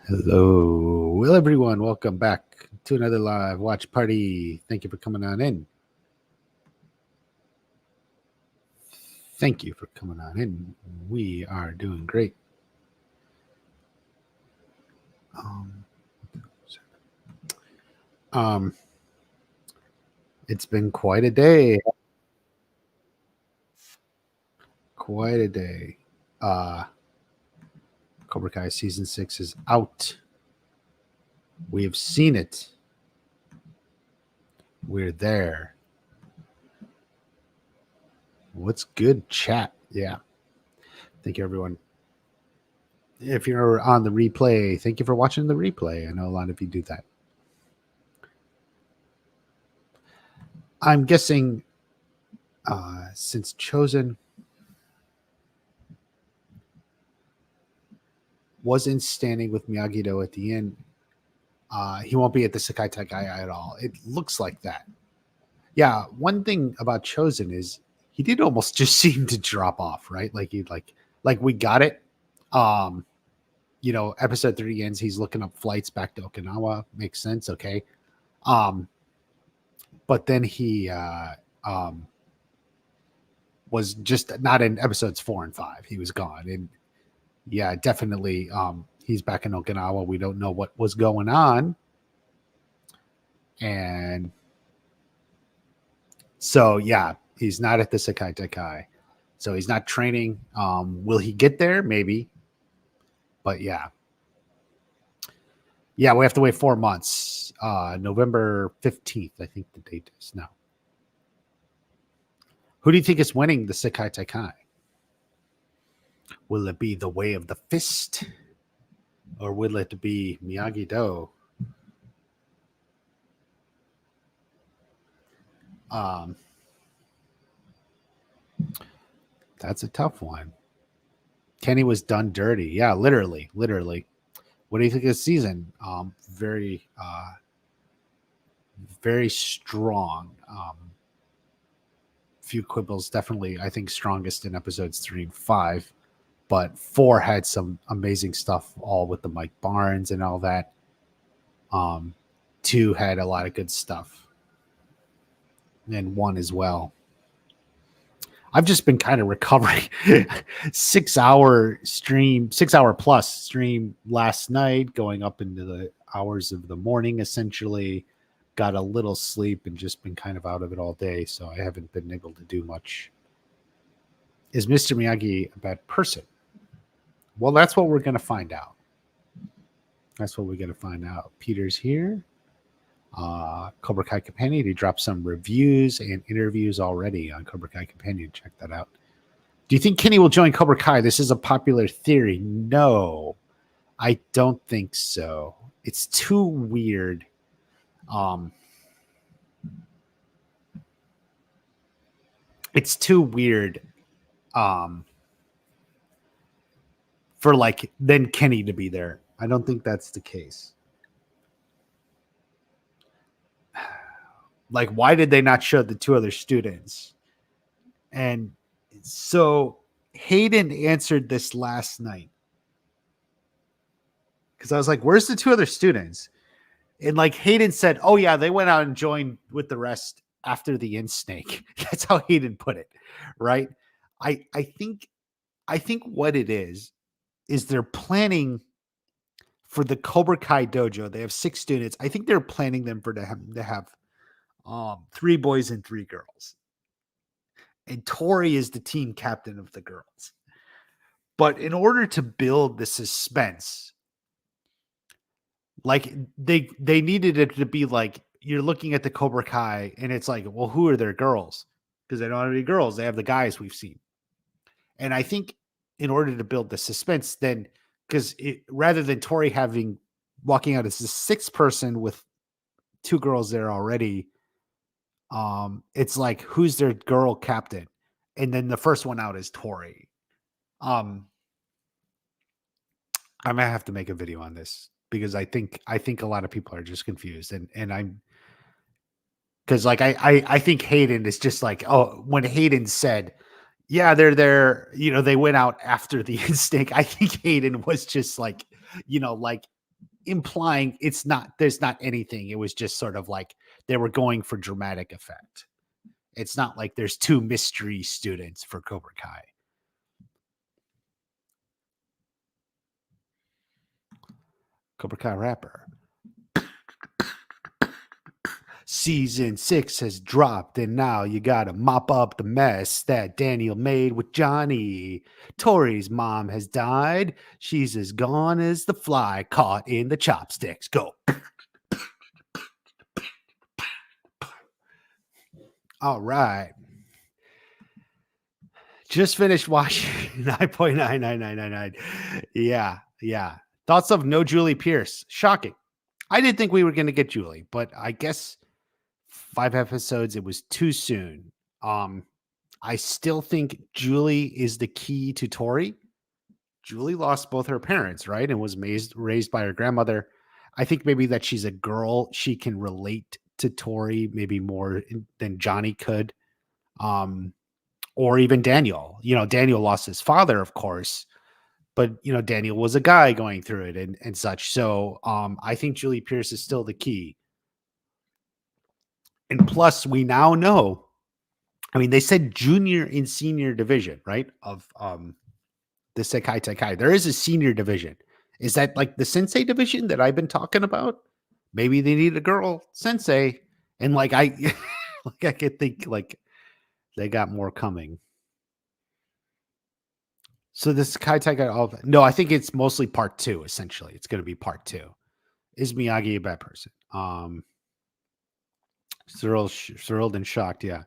Hello. Well, everyone, welcome back to another live watch party. Thank you for coming on in. Thank you for coming on in. We are doing great. Um, it's been quite a day. Quite a day. Cobra Kai season 6 is out. We have seen it. We're there. What's good, chat? Yeah. Thank you, everyone. If you're on the replay, thank you for watching the replay. I know a lot of you do that. I'm guessing since Chosen wasn't standing with Miyagi-Do at the end, he won't be at the Sekai Taikai at all. It looks like that. Yeah, one thing about Chosen is he did almost just seem to drop off, right? Like he like we got it. Episode 3 ends, he's looking up flights back to Okinawa. Makes sense, okay. But then he was just not in episodes 4 and 5. He was gone. And yeah, definitely he's back in Okinawa. We don't know what was going on. And so, yeah, he's not at the Sekai Taikai. So he's not training. Will he get there? Maybe. But yeah. Yeah, we have to wait 4 months. November 15th, I think the date is now. Who do you think is winning the Sekai Taikai? Will it be the Way of the Fist? Or will it be Miyagi-Do? That's a tough one. Kenny was done dirty. Yeah, literally. What do you think of the season? Very strong. Few quibbles, definitely, I think, strongest in episodes 3 and 5. But 4 had some amazing stuff, all with the Mike Barnes and all that. 2 had a lot of good stuff. And 1 as well. I've just been kind of recovering. 6 hour stream, 6 hour plus stream last night, going up into the hours of the morning, essentially. Got a little sleep and just been kind of out of it all day. So I haven't been able to do much. Is Mr. Miyagi a bad person? Well, that's what we're going to find out. Peter's here. Cobra Kai Companion. He dropped some reviews and interviews already on Cobra Kai Companion. Check that out. Do you think Kenny will join Cobra Kai? This is a popular theory. No, I don't think so. It's too weird. It's too weird for like then Kenny to be there. I don't think that's the case. Like, why did they not show the 2 other students? And so Hayden answered this last night because I was like, where's the 2 other students? And like Hayden said, oh yeah, they went out and joined with the rest after the in-snake. That's how Hayden put it, right? I think what it is they're planning for the Cobra Kai dojo. They have 6 students. I think they're planning them to have 3 boys and 3 girls. And Tori is the team captain of the girls. But in order to build the suspense, like they needed it to be like you're looking at the Cobra Kai and it's like, well, who are their girls? Because they don't have any girls. They have the guys we've seen. And I think in order to build the suspense, then because rather than Tori walking out as the 6th person with 2 girls there already, it's like, who's their girl captain? And then the first one out is Tori. I might have to make a video on this because I think a lot of people are just confused, and I'm because like I think Hayden is just like, oh, when Hayden said, yeah, they're there, they went out after the instinct. I think Hayden was just like, like implying there's not anything. It was just sort of like they were going for dramatic effect. It's not like there's 2 mystery students for Cobra Kai. Cobra Kai rapper. Season 6 has dropped, and now you gotta mop up the mess that Daniel made with Johnny. Tori's mom has died. She's as gone as the fly caught in the chopsticks. Go. All right. Just finished watching 9.99999. Yeah. Thoughts of no Julie Pierce. Shocking. I didn't think we were going to get Julie, but I guess 5 episodes, it was too soon. I still think Julie is the key to Tori. Julie lost both her parents, right? And was raised by her grandmother. I think maybe that she's a girl. She can relate to Tori maybe more than Johnny could. Or even Daniel. Daniel lost his father, of course. But, Daniel was a guy going through it and such. So I think Julie Pierce is still the key. And plus, we now know, they said junior and senior division, right? Of the Sekai Taikai. There is a senior division. Is that like the sensei division that I've been talking about? Maybe they need a girl sensei. And I could think they got more coming. So this Sekai Taikai, no, I think it's mostly part 2, essentially. It's going to be part 2. Is Miyagi a bad person? Thrilled and shocked, yeah.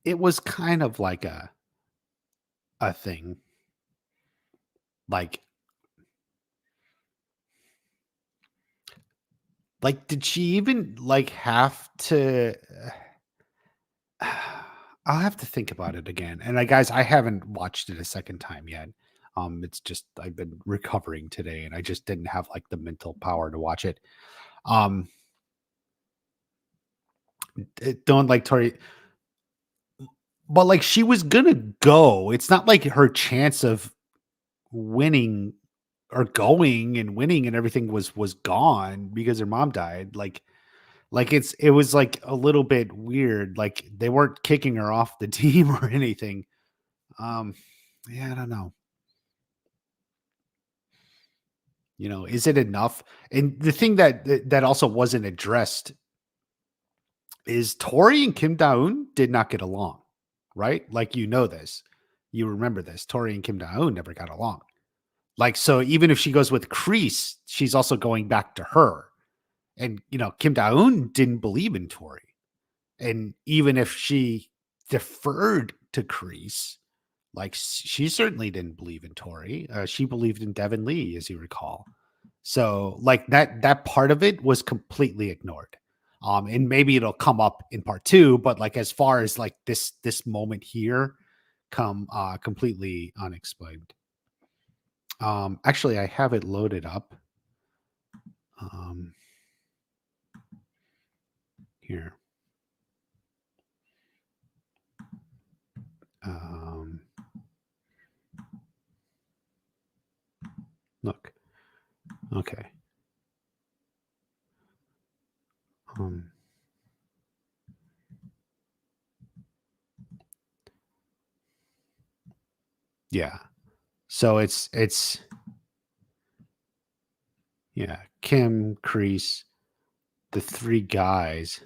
It was kind of like a thing. Did she even have to... I'll have to think about it again. And guys, I haven't watched it a second time yet. It's just I've been recovering today, and I just didn't have the mental power to watch it. Don't like Tori, but she was gonna go. It's not like her chance of winning or going and winning and everything was gone because her mom died. It was a little bit weird. They weren't kicking her off the team or anything. Yeah, I don't know. Is it enough? And the thing that also wasn't addressed is Tori and Kim Da-eun did not get along, right? This. You remember this. Tori and Kim Da-eun never got along. So even if she goes with Kreese, she's also going back to her. And, Kim Da-eun didn't believe in Tori. And even if she deferred to Kreese, she certainly didn't believe in Tori. She believed in Devin Lee, as you recall. So that part of it was completely ignored. And maybe it'll come up in part 2, but as far as this moment here completely unexplained. Actually, I have it loaded up. Here. Look. Okay. Yeah. So it's yeah, Kim, Kreese, the 3 guys.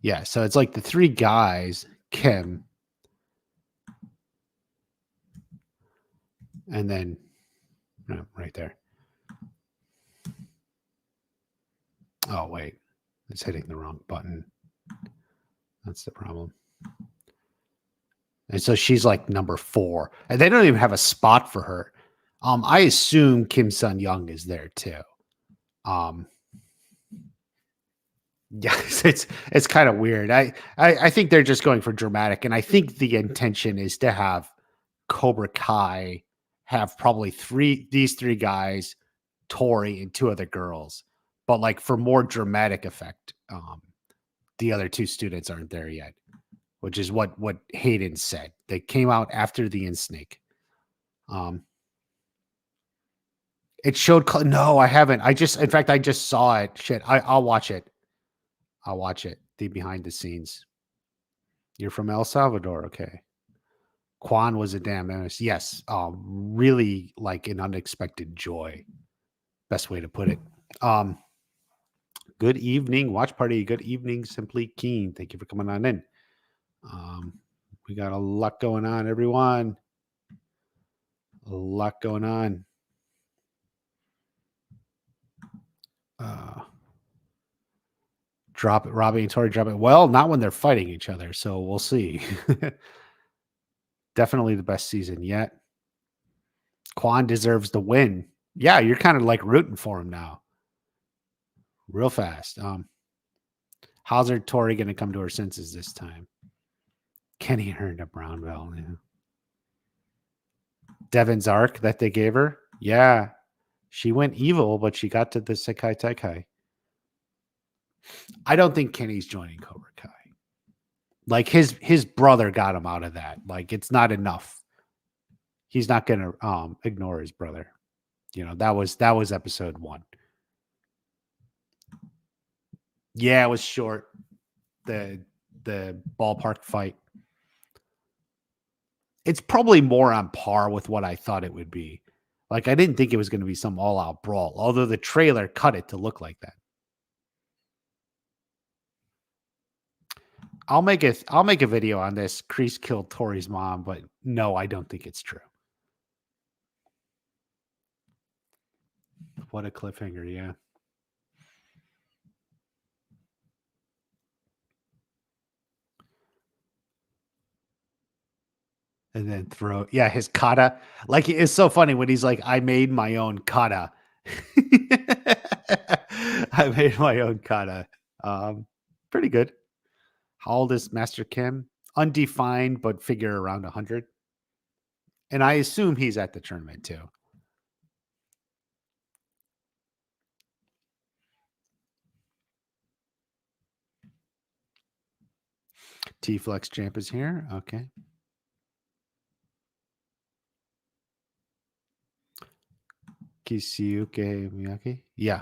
Yeah, so it's the 3 guys, Kim, and then right there. Oh, wait. It's hitting the wrong button. That's the problem. And so she's number 4. And they don't even have a spot for her. I assume Kim Sun-young is there too. Yeah, it's kind of weird. I think they're just going for dramatic, and I think the intention is to have Cobra Kai have probably these 3 guys, Tori, and 2 other girls. But for more dramatic effect, the other 2 students aren't there yet, which is what Hayden said. They came out after the Insnake. Um, it showed. No, I haven't. In fact, I just saw it. Shit, I'll watch it. I'll watch it. The behind the scenes. You're from El Salvador, okay? Quan was a damn menace. Yes, really like an unexpected joy. Best way to put it. Good evening, watch party. Good evening, Simply Keen. Thank you for coming on in. We got a lot going on, everyone. A lot going on. Drop it, Robbie and Tori drop it. Well, not when they're fighting each other, so we'll see. Definitely the best season yet. Quan deserves the win. Yeah, you're kind of like rooting for him now. Real fast. How's her Tori going to come to her senses this time? Kenny earned a brown belt. Yeah. Devin's arc that they gave her. Yeah. She went evil, but she got to the Sekai Taikai. I don't think Kenny's joining Cobra Kai. Like his brother got him out of that. Like it's not enough. He's not going to ignore his brother. You know, that was episode 1. Yeah, it was short. The ballpark fight. It's probably more on par with what I thought it would be. Like I didn't think it was going to be some all-out brawl, although the trailer cut it to look like that. I'll make a video on this. Kreese killed Tori's mom, but no, I don't think it's true. What a cliffhanger, yeah. And then his kata. Like it's so funny when he's like, I made my own kata. I made my own kata. Pretty good. How old is Master Kim? Undefined, but figure around 100. And I assume he's at the tournament too. T-Flex Champ is here. Okay. Kisuyuke Miyagi? Yeah.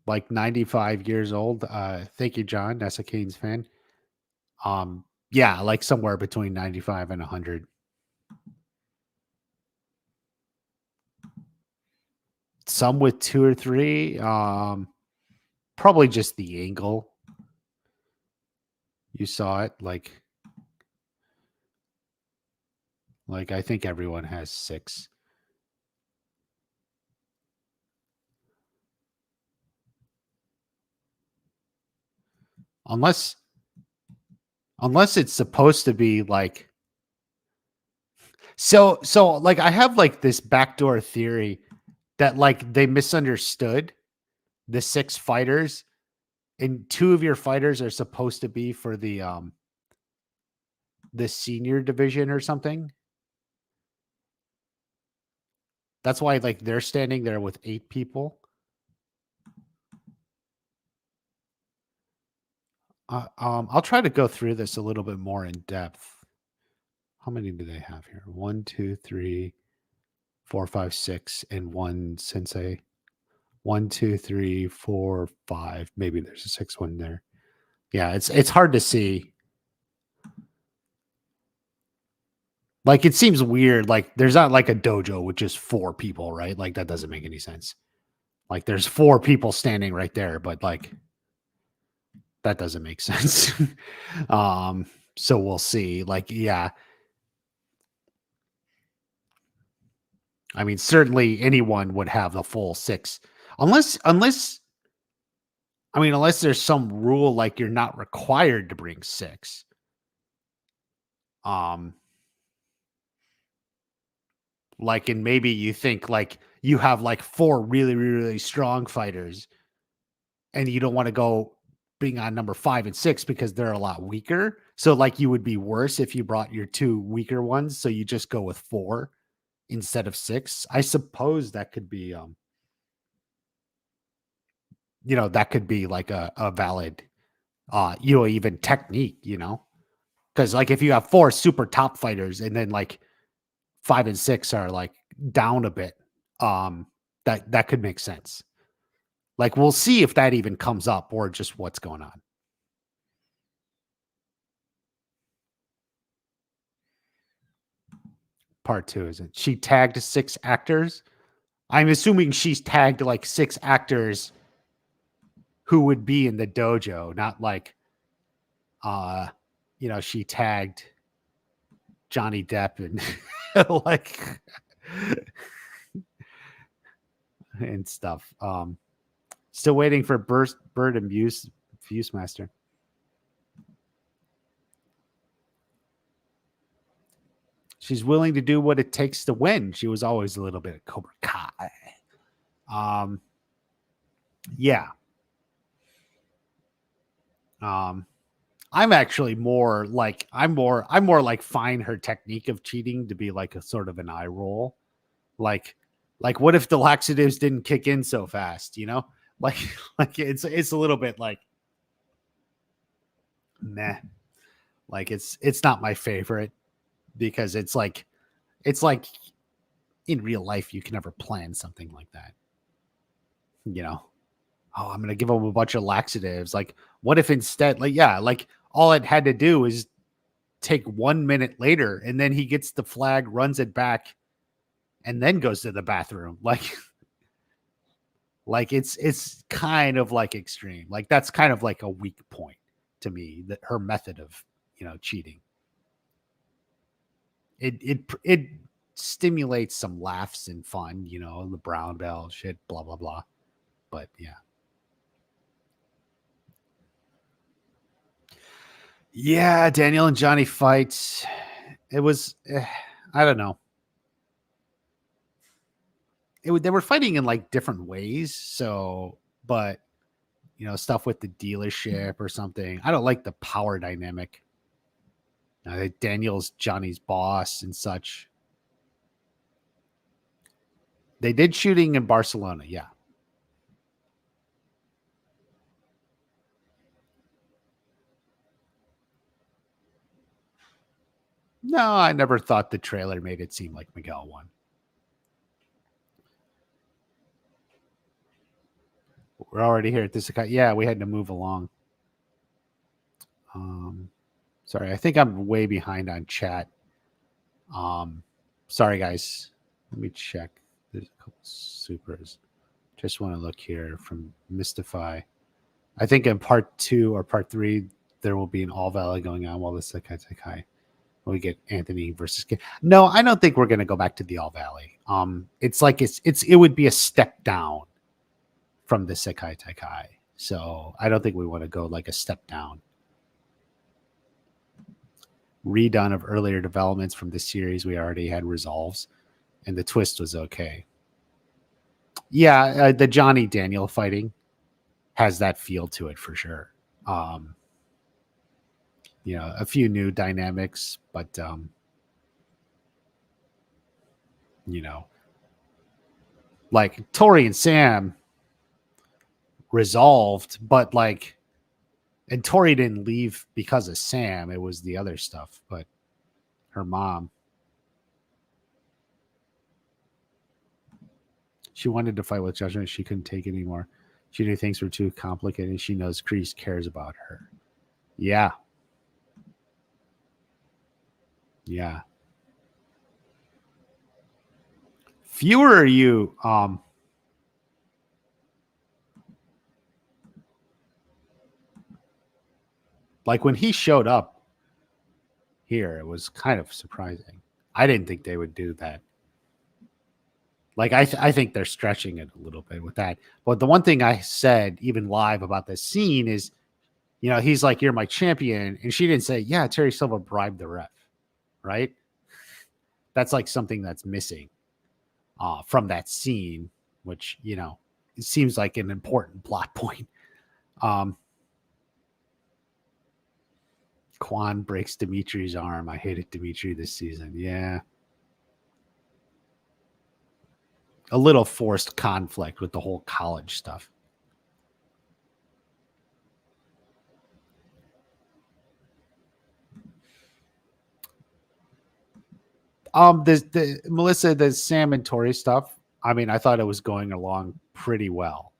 Like 95 years old. Thank you, John. That's a Canes fan. Yeah, like somewhere between 95 and 100. Some with 2 or 3. Probably just the angle. You saw it. Like I think everyone has 6. Unless it's supposed to be like so like I have like this backdoor theory that like they misunderstood the 6 fighters and 2 of your fighters are supposed to be for the senior division or something. That's why like they're standing there with 8 people. I'll try to go through this a little bit more in depth. How many do they have here? 1, 2, 3, 4, 5, 6, and 1 sensei. 1, 2, 3, 4, 5. Maybe there's a 6th one there. Yeah, it's hard to see. Like it seems weird. Like there's not like a dojo with just 4 people, right? Like that doesn't make any sense. Like there's 4 people standing right there, but like that doesn't make sense. So we'll see. Like, yeah. I mean, certainly anyone would have the full 6. Unless there's some rule like you're not required to bring 6. Like, and maybe you think like you have like 4 really, really, really strong fighters and you don't want to go being on number 5 and 6 because they're a lot weaker. So like you would be worse if you brought your 2 weaker ones. So you just go with 4 instead of 6. I suppose that could be, that could be like a valid even technique, because like if you have 4 super top fighters and then like 5 and 6 are like down a bit, that could make sense. Like we'll see if that even comes up or just what's going on. Part 2 is it? She tagged 6 actors. I'm assuming she's tagged like 6 actors who would be in the dojo, not like she tagged Johnny Depp and like and stuff. Still waiting for Bird and Fuse Master. She's willing to do what it takes to win. She was always a little bit of Cobra Kai. Yeah. I'm actually more like I'm more like find her technique of cheating to be like a sort of an eye roll. Like what if the laxatives didn't kick in so fast, Like it's a little bit like meh. Like it's not my favorite because it's like in real life you can never plan something like that. Oh, I'm going to give him a bunch of laxatives. Like, what if instead, like all it had to do is take 1 minute later and then he gets the flag, runs it back, and then goes to the bathroom. Like it's kind of like extreme. Like that's kind of like a weak point to me, that her method of, cheating. It stimulates some laughs and fun, the brown belt shit, blah, blah, blah. But yeah. Yeah, Daniel and Johnny fights. It was, I don't know. They were fighting in like different ways. So, but stuff with the dealership or something. I don't like the power dynamic. Daniel's Johnny's boss and such. They did shooting in Barcelona. Yeah. No, I never thought the trailer made it seem like Miguel won. We're already here at this. Yeah, we had to move along. Sorry, I think I'm way behind on chat. Sorry, guys. Let me check. There's a couple supers. Just want to look here from Mystify. I think in part 2 or part 3, there will be an All Valley going on while the Sekai Taikai. We get Anthony versus Kid. No, I don't think we're going to go back to the All Valley. It's like it would be a step down from the Sekai Taikai. So I don't think we want to go like a step down. Redone of earlier developments from the series we already had resolves, and the twist was okay. Yeah, the Johnny Daniel fighting has that feel to it for sure. A few new dynamics, but like Tori and Sam resolved, but like, and Tori didn't leave because of Sam. It was the other stuff, but her mom. She wanted to fight with Judgment. She couldn't take it anymore. She knew things were too complicated. She knows Kreese cares about her. Yeah. Yeah. Fewer you like when he showed up here, it was kind of surprising. I didn't think they would do that. Like I think they're stretching it a little bit with that. But the one thing I said even live about this scene is, he's like, "You're my champion," and she didn't say, "Yeah, Terry Silver bribed the ref," right? That's like something that's missing from that scene, which it seems like an important plot point. Quan breaks Dimitri's arm. I hated Dimitri this season. Yeah. A little forced conflict with the whole college stuff. The Melissa, the Sam and Tori stuff. I mean, I thought it was going along pretty well,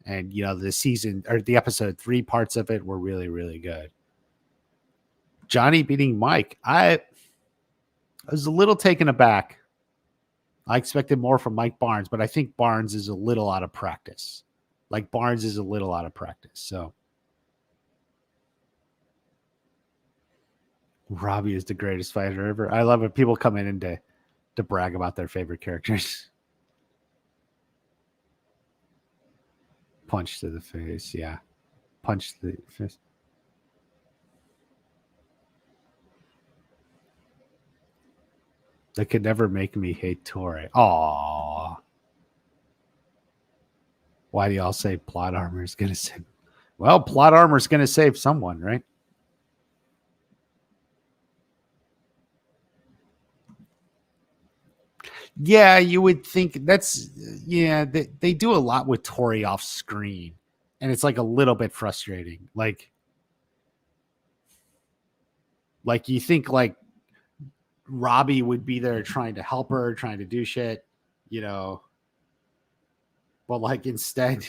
and the season or the episode 3 parts of it were really, really good. Johnny beating Mike. I was a little taken aback. I expected more from Mike Barnes, but I think Barnes is a little out of practice. So Robbie is the greatest fighter ever. I love it. People come in and to brag about their favorite characters. Punch to the face. Yeah. Punch to the face. They could never make me hate Tori. Aww. Why do y'all say plot armor is going to save? Well, plot armor is going to save someone, right? Yeah, you would think they do a lot with Tori off screen, and it's like a little bit frustrating. Like you think like Robbie would be there trying to help her, trying to do shit, but like instead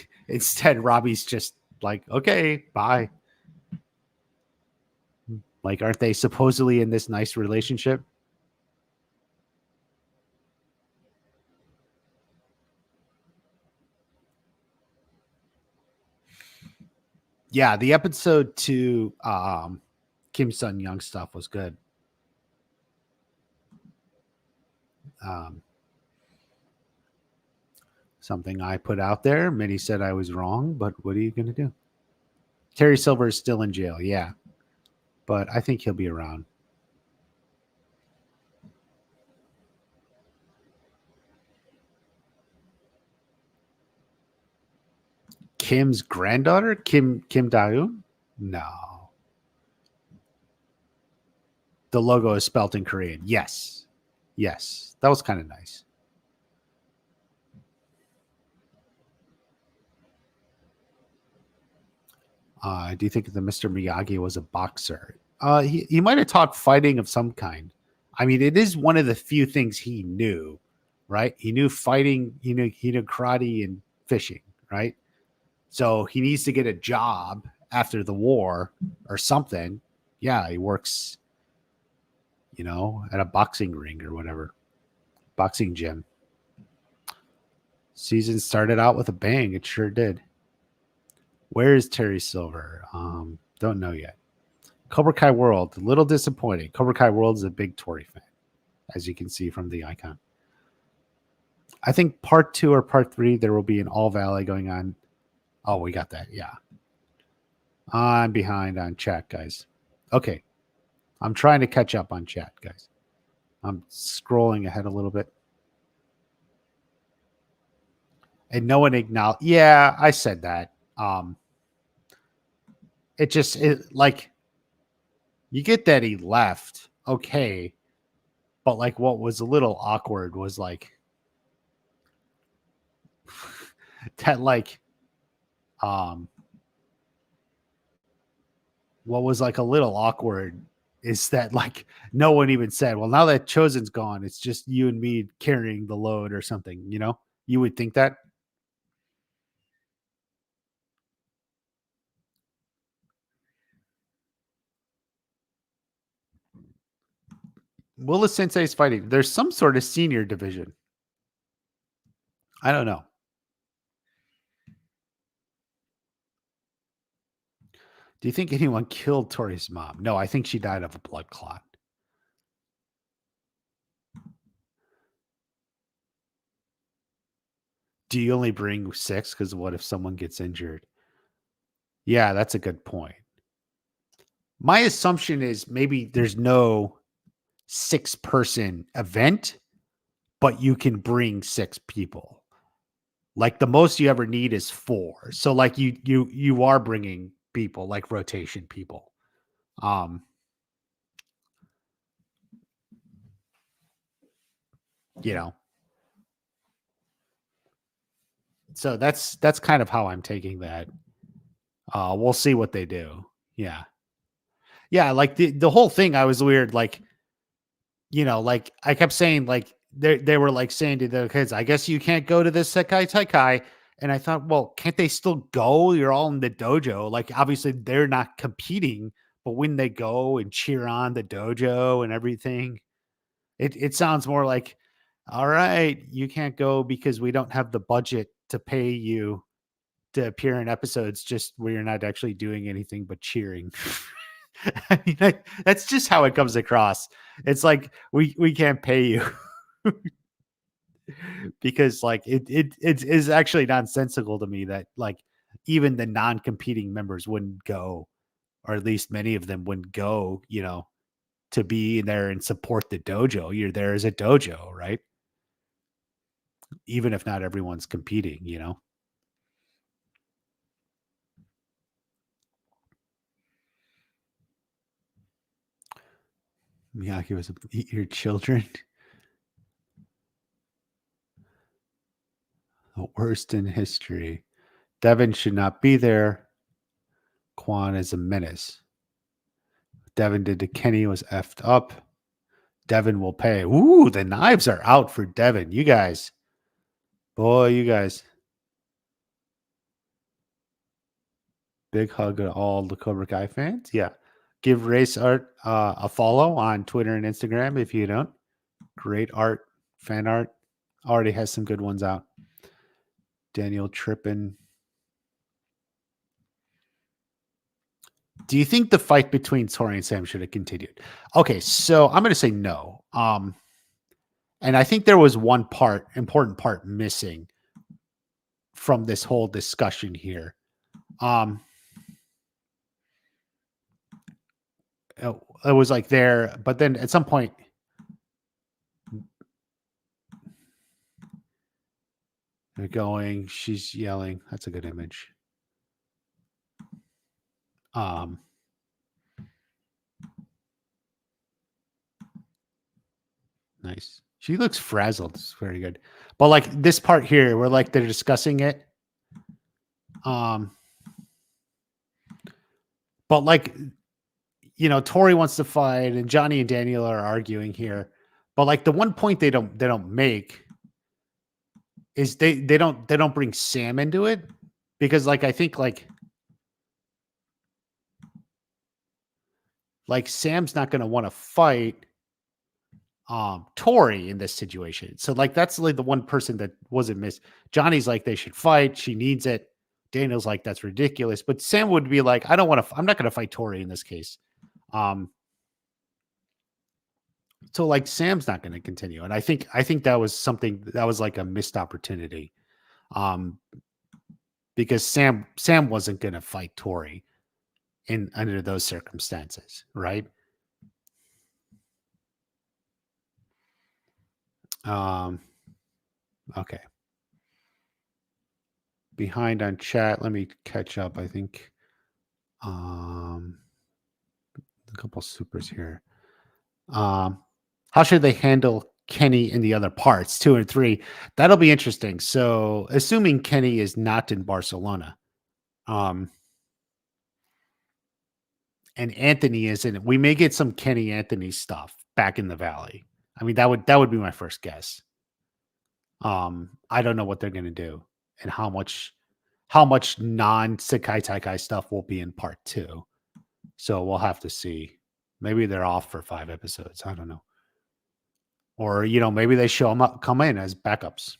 Robbie's just like, okay, bye. Like, aren't they supposedly in this nice relationship? Yeah, the episode 2 Kim Sun Young stuff was good. Something I put out there. Many said I was wrong, but what are you going to do? Terry Silver is still in jail, yeah. But I think he'll be around. Kim's granddaughter? Kim Da-eun? No. The logo is spelt in Korean. Yes. That was kind of nice. Do you think that Mr. Miyagi was a boxer? He might have taught fighting of some kind. I mean, it is one of the few things he knew, right? He knew fighting, he knew karate and fishing, right? So he needs to get a job after the war or something. Yeah, he works, at a boxing ring or whatever, boxing gym. Season started out with a bang. It sure did. Where is Terry Silver? Don't know yet. Cobra Kai World, a little disappointing. Cobra Kai World is a big Tori fan, as you can see from the icon. I think part 2 or part 3, there will be an All Valley going on. Oh, we got that. Yeah. I'm behind on chat, guys. Okay. I'm trying to catch up on chat, guys. I'm scrolling ahead a little bit. And no one acknowledged. Yeah, I said that. You get that he left. Okay. But like what was a little awkward was like that what was like a little awkward is that like no one even said, well, now that Chozens gone, it's just you and me carrying the load or something, You would think that. Willa Sensei's fighting. There's some sort of senior division. I don't know. Do you think anyone killed Tori's mom? No, I think she died of a blood clot. Do you only bring 6? Because what if someone gets injured? Yeah, that's a good point. My assumption is maybe there's no 6-person event, but you can bring 6 people. Like the most you ever need is 4. So like you are bringing people, like rotation people. So that's kind of how I'm taking that. We'll see what they do. Yeah. Yeah, like the whole thing, I was weird. Like like I kept saying, like they were like saying to the kids, I guess you can't go to this Sekai Taikai. And I thought, well, can't they still go? You're all in the dojo. Like obviously they're not competing, but when they go and cheer on the dojo and everything, it sounds more like, all right, you can't go because we don't have the budget to pay you to appear in episodes just where you're not actually doing anything but cheering. I mean, that's just how it comes across. It's like we can't pay you because like it is actually nonsensical to me that like even the non-competing members wouldn't go, or at least many of them wouldn't go, to be there and support the dojo. You're there as a dojo, right? Even if not everyone's competing. Miyagi was eat your children. The worst in history. Devin should not be there. Quan is a menace. Devin did to Kenny was effed up. Devin will pay. Ooh, the knives are out for Devin. You guys. Boy, you guys. Big hug to all the Cobra Kai fans. Yeah. Give Race Art a follow on Twitter and Instagram if you don't. Great art, fan art. Already has some good ones out. Daniel Trippin. Do you think the fight between Tori and Sam should have continued? Okay, so I'm going to say no. And I think there was one important part missing from this whole discussion here. It was like there, but then at some point, they're going, she's yelling. That's a good image. Nice. She looks frazzled. It's very good. But like this part here, where like they're discussing it. But like, Tori wants to fight, and Johnny and Daniel are arguing here. But like the one point they don't make is they don't bring Sam into it, because like I think like Sam's not going to want to fight Tori in this situation. So like that's like the one person that wasn't missed. Johnny's like they should fight. She needs it. Daniel's like that's ridiculous. But Sam would be like, I don't want to. I'm not going to fight Tori in this case. So like Sam's not going to continue, and I think that was something that was like a missed opportunity, because Sam wasn't going to fight Tori in under those circumstances, right? Okay. Behind on chat. Let me catch up. I think a couple supers here. How should they handle Kenny in the other parts, 2 and 3? That'll be interesting. So, assuming Kenny is not in Barcelona, and Anthony is in it, we may get some Kenny Anthony stuff back in the Valley. I mean, that would be my first guess. I don't know what they're going to do and how much non Sekai Taikai stuff will be in part 2. So we'll have to see. Maybe they're off for 5 episodes. I don't know. Or, maybe they come in as backups.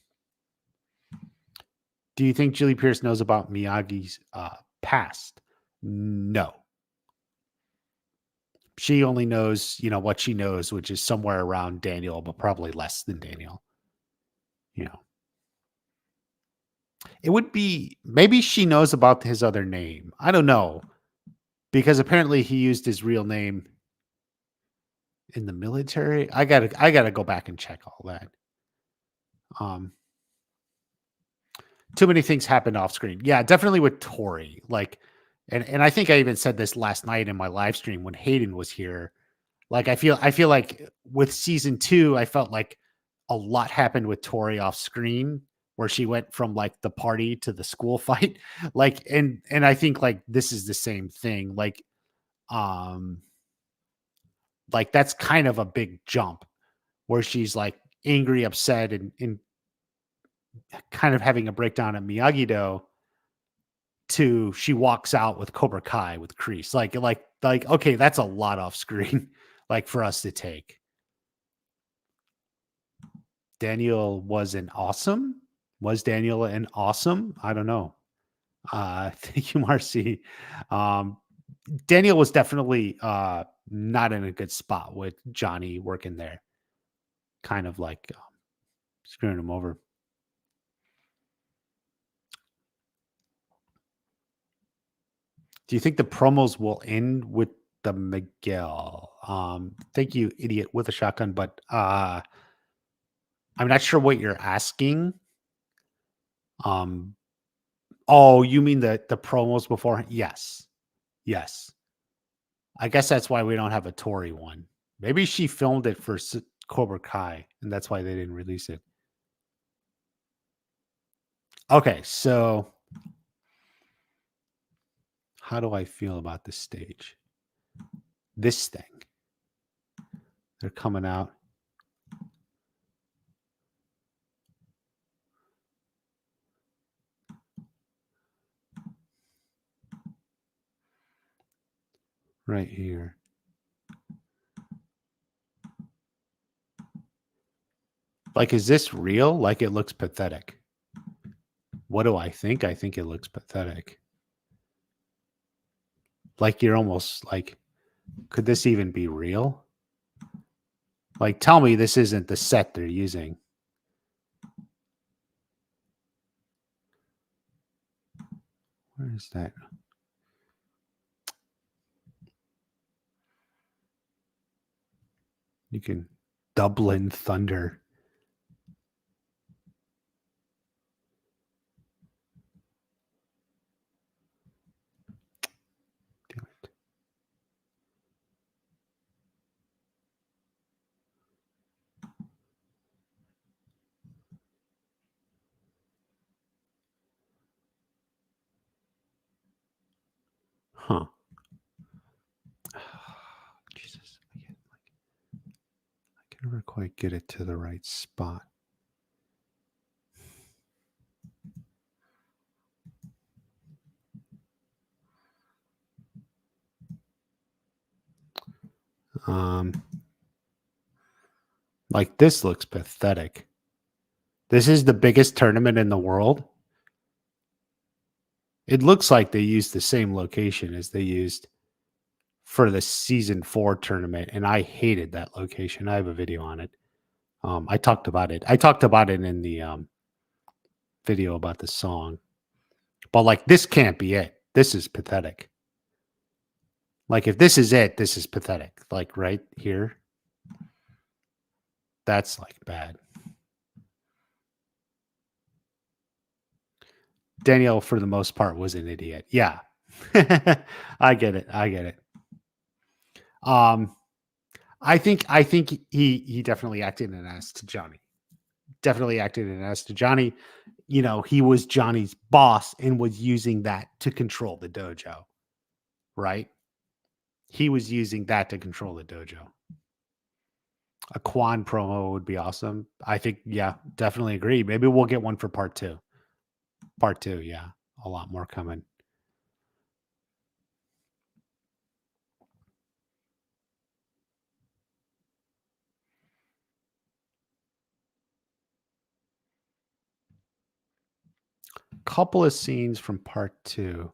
Do you think Julie Pierce knows about Miyagi's past? No. She only knows, what she knows, which is somewhere around Daniel, but probably less than Daniel. It would be, maybe she knows about his other name. I don't know. Because apparently he used his real name in the military. I gotta go back and check all that. Too many things happened off screen. Yeah, definitely with Tori. Like, and I think I even said this last night in my live stream when Hayden was here. Like, I feel like with season 2, I felt like a lot happened with Tori off screen, where she went from like the party to the school fight. Like, and I think like this is the same thing. Like that's kind of a big jump. where she's like angry, upset, and kind of having a breakdown at Miyagi-Do, to she walks out with Cobra Kai with Kreese. Like, okay, that's a lot off screen, like for us to take. Daniel was an awesome. Was Daniel an awesome? I don't know. Thank you, Marcy. Daniel was definitely not in a good spot with Johnny working there, kind of like screwing him over. Do you think the promos will end with the Miguel? Thank you, idiot with a shotgun, but I'm not sure what you're asking. Oh, you mean the promos before? Yes. Yes. I guess that's why we don't have a Tori one. Maybe she filmed it for Cobra Kai, and that's why they didn't release it. Okay, so how do I feel about this stage? This thing. They're coming out. Right here. Like, is this real? Like, it looks pathetic. What do I think? I think it looks pathetic. Like, you're almost like, could this even be real? Like, tell me this isn't the set they're using. Where is that? You can Dublin Thunder. Damn it. Huh. Jesus. I can never quite get it to the right spot. Like, this looks pathetic. This is the biggest tournament in the world. It looks like they used the same location as they used for the season 4 tournament, and I hated that location. I have a video on it. I talked about it. I talked about it in the video about the song. But like, this can't be it. This is pathetic. Like, if this is it, this is pathetic. Like right here. That's like bad. Danielle, for the most part, was an idiot. Yeah. I get it. I get it. I think he definitely acted an ass to Johnny. Definitely acted an ass to Johnny. You know, he was Johnny's boss and was using that to control the dojo. Right? He was using that to control the dojo. A Quan promo would be awesome. I think, yeah, definitely agree. Maybe we'll get one for part 2. Part 2, yeah. A lot more coming. Couple of scenes from part 2.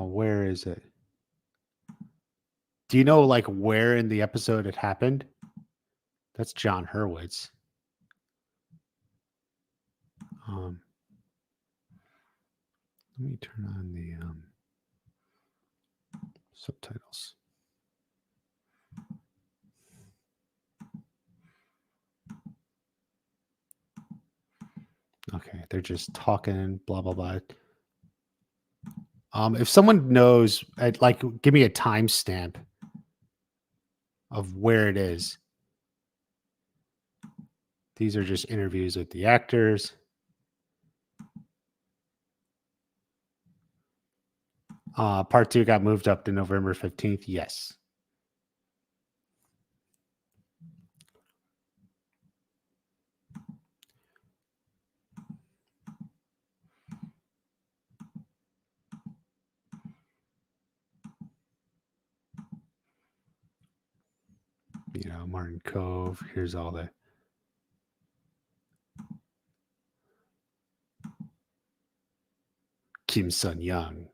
Where is it? Do you know like where in the episode it happened? That's John Hurwitz. Let me turn on the subtitles. Okay, they're just talking, blah blah blah. If someone knows, like, give me a timestamp of where it is. These are just interviews with the actors. Part 2 got moved up to November 15th. Yes. You know, Martin Cove. Here's all the Kim Sun Young.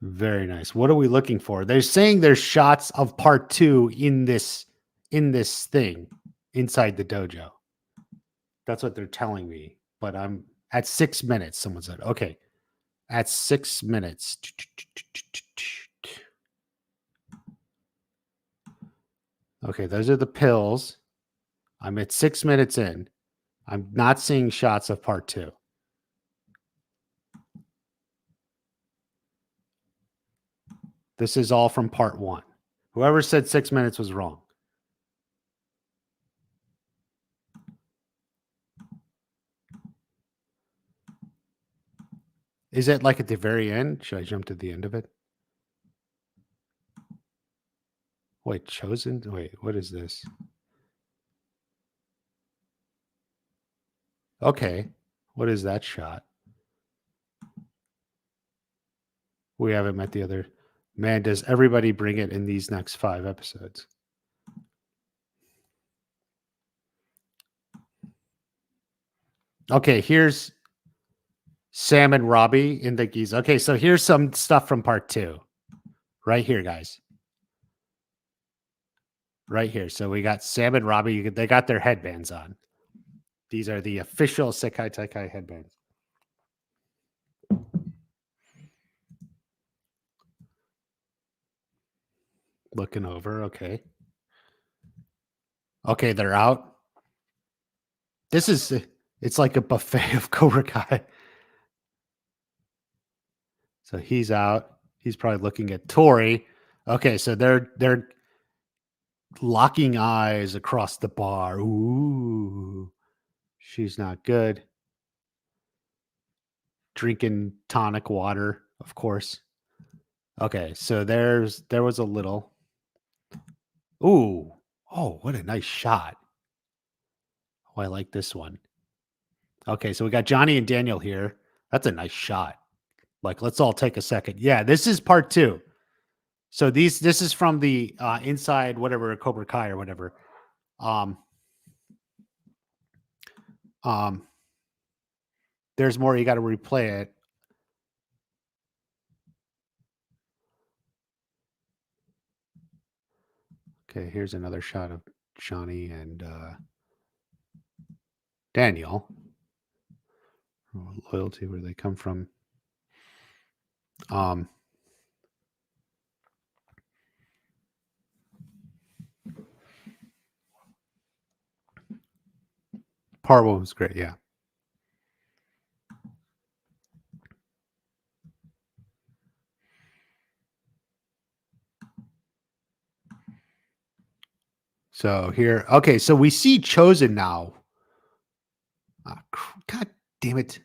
Very nice. What are we looking for? They're saying there's shots of part 2 in this thing inside the dojo. That's what they're telling me. But I'm at 6 minutes. Someone said, okay, at 6 minutes. Okay, those are the pills. I'm at 6 minutes in. I'm not seeing shots of part 2. This is all from part 1. Whoever said 6 minutes was wrong. Is it like at the very end? Should I jump to the end of it? Wait, Chosen? Wait, what is this? Okay. What is that shot? We haven't met the other. Man, does everybody bring it in these next 5 episodes? Okay, here's Sam and Robbie in the Giza. Okay, so here's some stuff from part 2. Right here, guys. Right here. So we got Sam and Robbie. They got their headbands on. These are the official Sekai Taikai headbands. Looking over. Okay. Okay, they're out. It's like a buffet of Cobra Kai. So he's out. He's probably looking at Tori. Okay, so they're locking eyes across the bar. Ooh, she's not good. Drinking tonic water, of course. Okay, so there was a little. Ooh, oh, what a nice shot. Oh, I like this one. Okay, so we got Johnny and Daniel here. That's a nice shot. Like, let's all take a second. Yeah, this is part 2. So this is from the inside whatever Cobra Kai or whatever. There's more. You got to replay it. Okay, here's another shot of Johnny and Daniel. Loyalty, where they come from. Part 1 was great, yeah. So here, okay, so we see Chosen now. God damn it.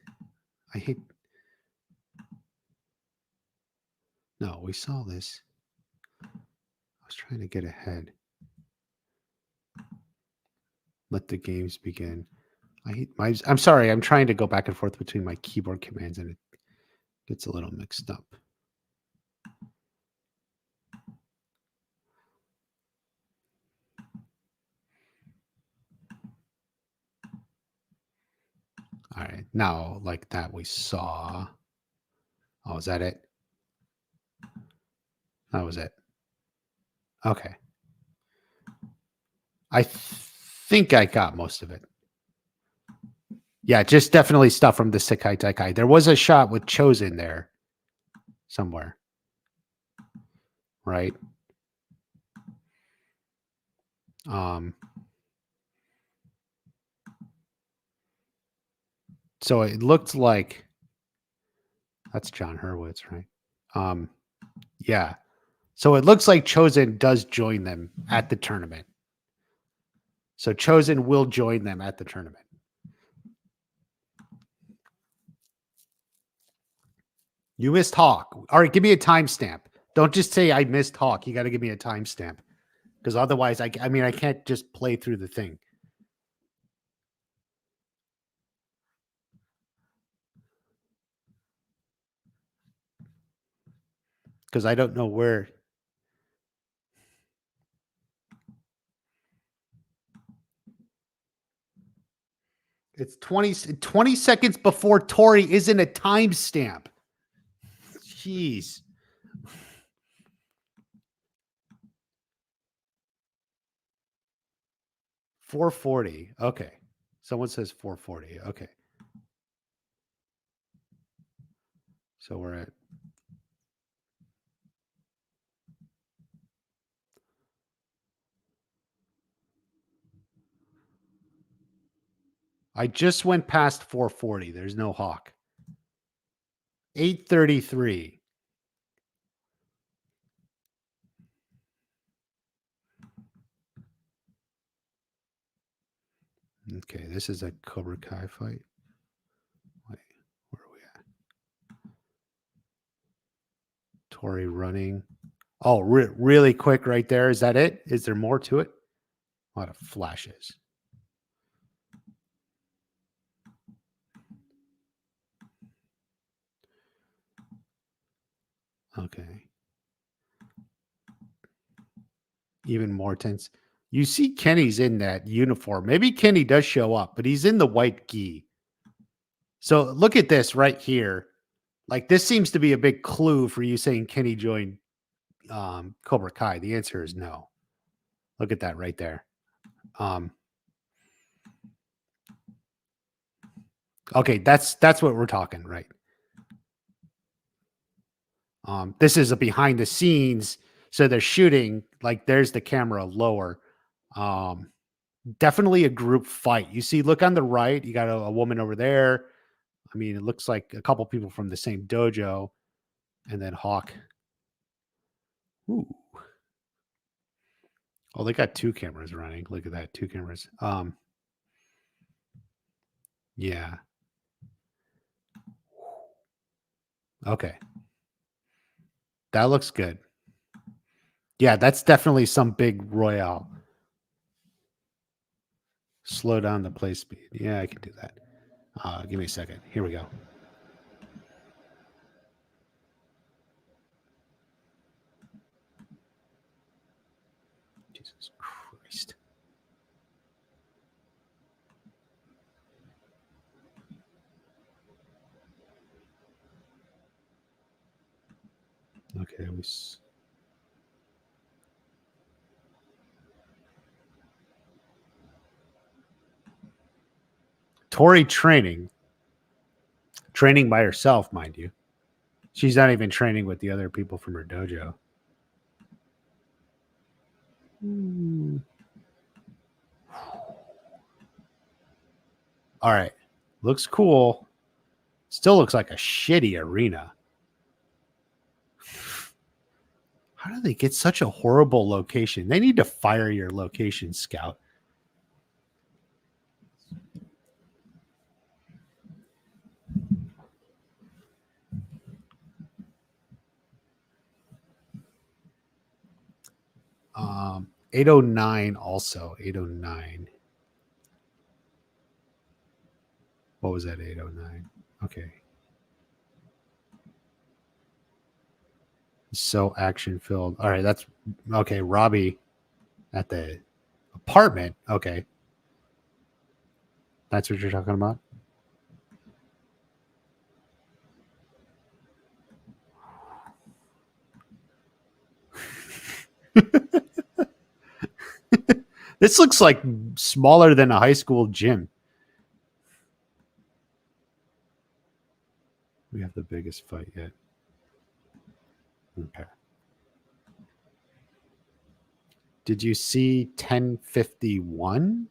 I hate. No, we saw this. I was trying to get ahead. Let the games begin. I'm sorry. I'm trying to go back and forth between my keyboard commands and it gets a little mixed up. All right. Now, like that, we saw. Oh, is that it? That was it. Okay. I think I got most of it. Yeah, just definitely stuff from the Sekai Taikai. There was a shot with Chosen there somewhere. Right? So it looked like that's John Hurwitz, right? Yeah. So it looks like Chosen does join them at the tournament. So Chosen will join them at the tournament. You missed Hawk. All right, give me a timestamp. Don't just say I missed Hawk. You got to give me a timestamp because otherwise, I mean, I can't just play through the thing. Because I don't know where. It's 20 seconds before Tori isn't a timestamp. Jeez. $4:40. Okay. Someone says 4:40. Okay. So we're at. I just went past 4:40. There's no Hawk. 8:33. Okay, this is a Cobra Kai fight. Wait, where are we at? Tori running. Oh, really quick right there. Is that it? Is there more to it? A lot of flashes. Okay. Even more tense. You see Kenny's in that uniform. Maybe Kenny does show up, but he's in the white gi. So look at this right here. Like this seems to be a big clue for you saying Kenny joined Cobra Kai. The answer is no. Look at that right there. Okay, that's what we're talking, right? This is a behind the scenes, so they're shooting like there's the camera lower. Definitely a group fight. You see, look on the right, you got a woman over there. I mean, it looks like a couple people from the same dojo, and then Hawk. Ooh. Oh, they got two cameras running. Look at that, two cameras. Yeah. Okay. That looks good. Yeah, that's definitely some big royale. Slow down the play speed. Yeah, I can do that. Give me a second. Here we go. Jesus Christ. Okay, Tori training by herself, mind you. She's not even training with the other people from her dojo. All right. Looks cool. Still looks like a shitty arena. How do they get such a horrible location? They need to fire your location scout. Um, 809 also. 809. What was that? 809. Okay. So action filled. All right, that's okay. Robbie at the apartment. Okay. That's what you're talking about? This looks like smaller than a high school gym. We have the biggest fight yet. Okay. Did you see 1051?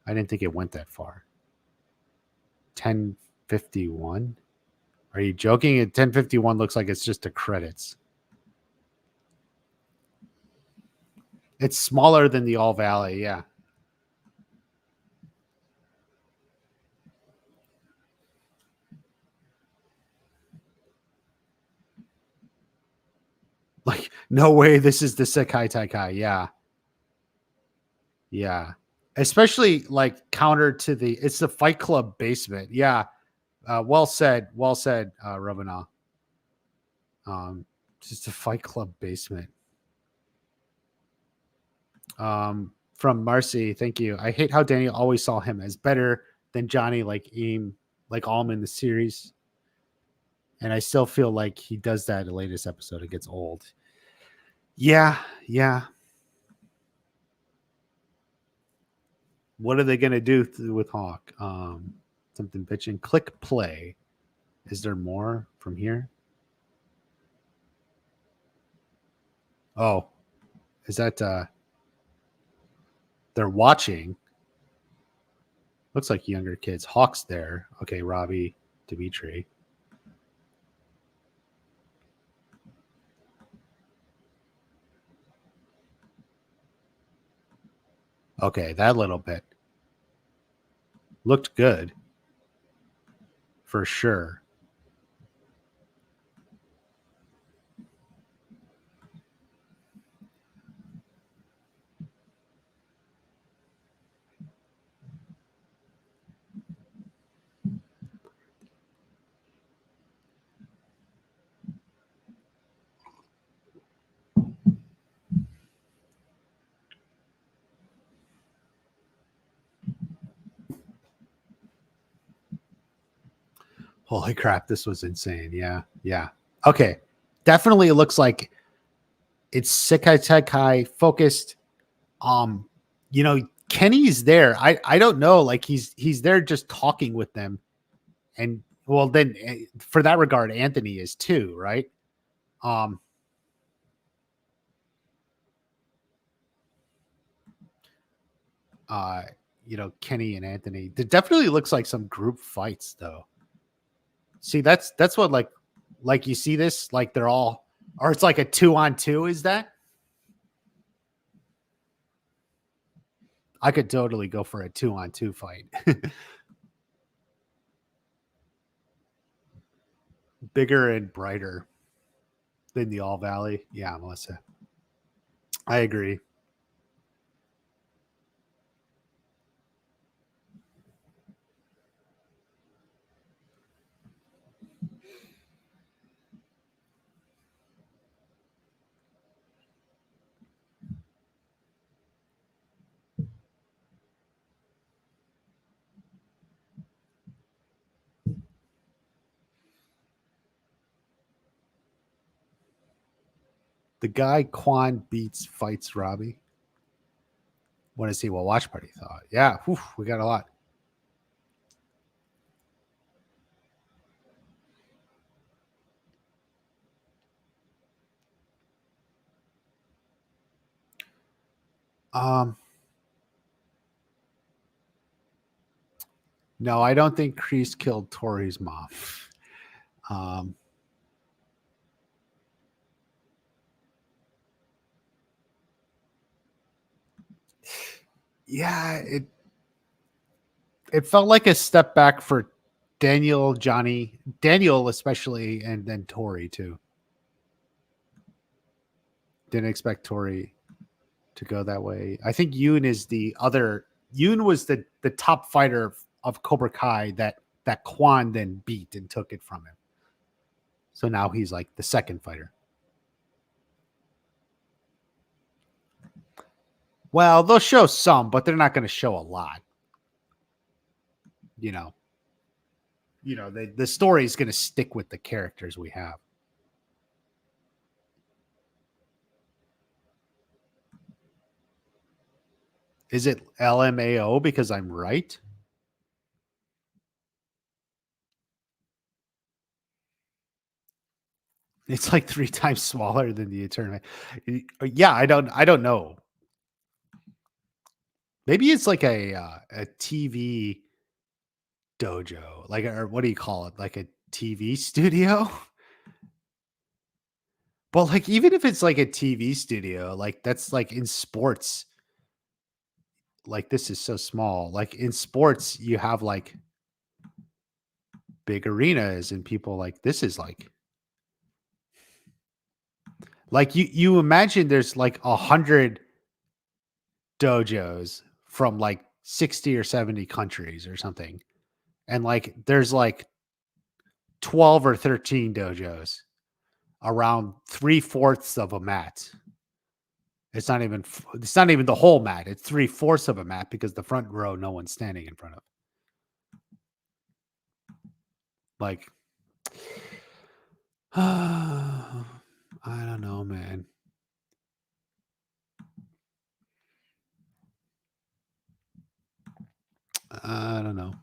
I didn't think it went that far. 1051? Are you joking? 1051 looks like it's just the credits. It's smaller than the All Valley, yeah. No way. This is the Sekai Taikai. Yeah. Yeah. Especially like counter to it's the Fight Club basement. Yeah. Well said. Well said, Robina. Just a Fight Club basement. From Marcy, thank you. I hate how Daniel always saw him as better than Johnny, like Alm in the series. And I still feel like he does that in the latest episode. It gets old. Yeah, yeah. What are they gonna do with Hawk? Something bitching. Click play. Is there more from here? Oh, is that they're watching? Looks like younger kids. Hawk's there. Okay, Robbie, Dimitri. Okay, that little bit looked good for sure. Holy crap, this was insane. Yeah, yeah. Okay, definitely it looks like it's Sekai Taikai focused. You know, Kenny's there. I don't know. Like he's there just talking with them, and well, then for that regard, Anthony is too, right? Um, uh, you know, Kenny and Anthony. It definitely looks like some group fights, though. See, that's what like you see this like they're all, or it's like a 2-on-2. Is that? I could totally go for a 2-on-2 fight. Bigger and brighter than the All Valley. Yeah, Melissa. I agree. The guy Quan beats fights Robbie. Want to see what Watch Party thought? Yeah, whew, we got a lot. Um, no, I don't think Kreese killed Tori's mom. Um, yeah, it felt like a step back for Daniel, Johnny, Daniel especially, and then Tori too. Didn't expect Tori to go that way. I think Yoon is the other. Yoon was the top fighter of Cobra Kai that Quan then beat and took it from him. So now he's like the second fighter. Well, they'll show some, but they're not going to show a lot. You know, the story is going to stick with the characters we have. Is it LMAO because I'm right? It's like 3 times smaller than the Eternal. Yeah, I don't know. Maybe it's like a TV dojo, like, or what do you call it? Like a TV studio? But like even if it's like a TV studio, like that's like in sports, like this is so small. Like in sports, you have like big arenas and people like this is Like you imagine there's like 100 dojos from like 60 or 70 countries or something. And like there's like 12 or 13 dojos around 3/4 of a mat. It's not even the whole mat. It's 3/4 of a mat because the front row no one's standing in front of. Like I don't know, man. I don't know.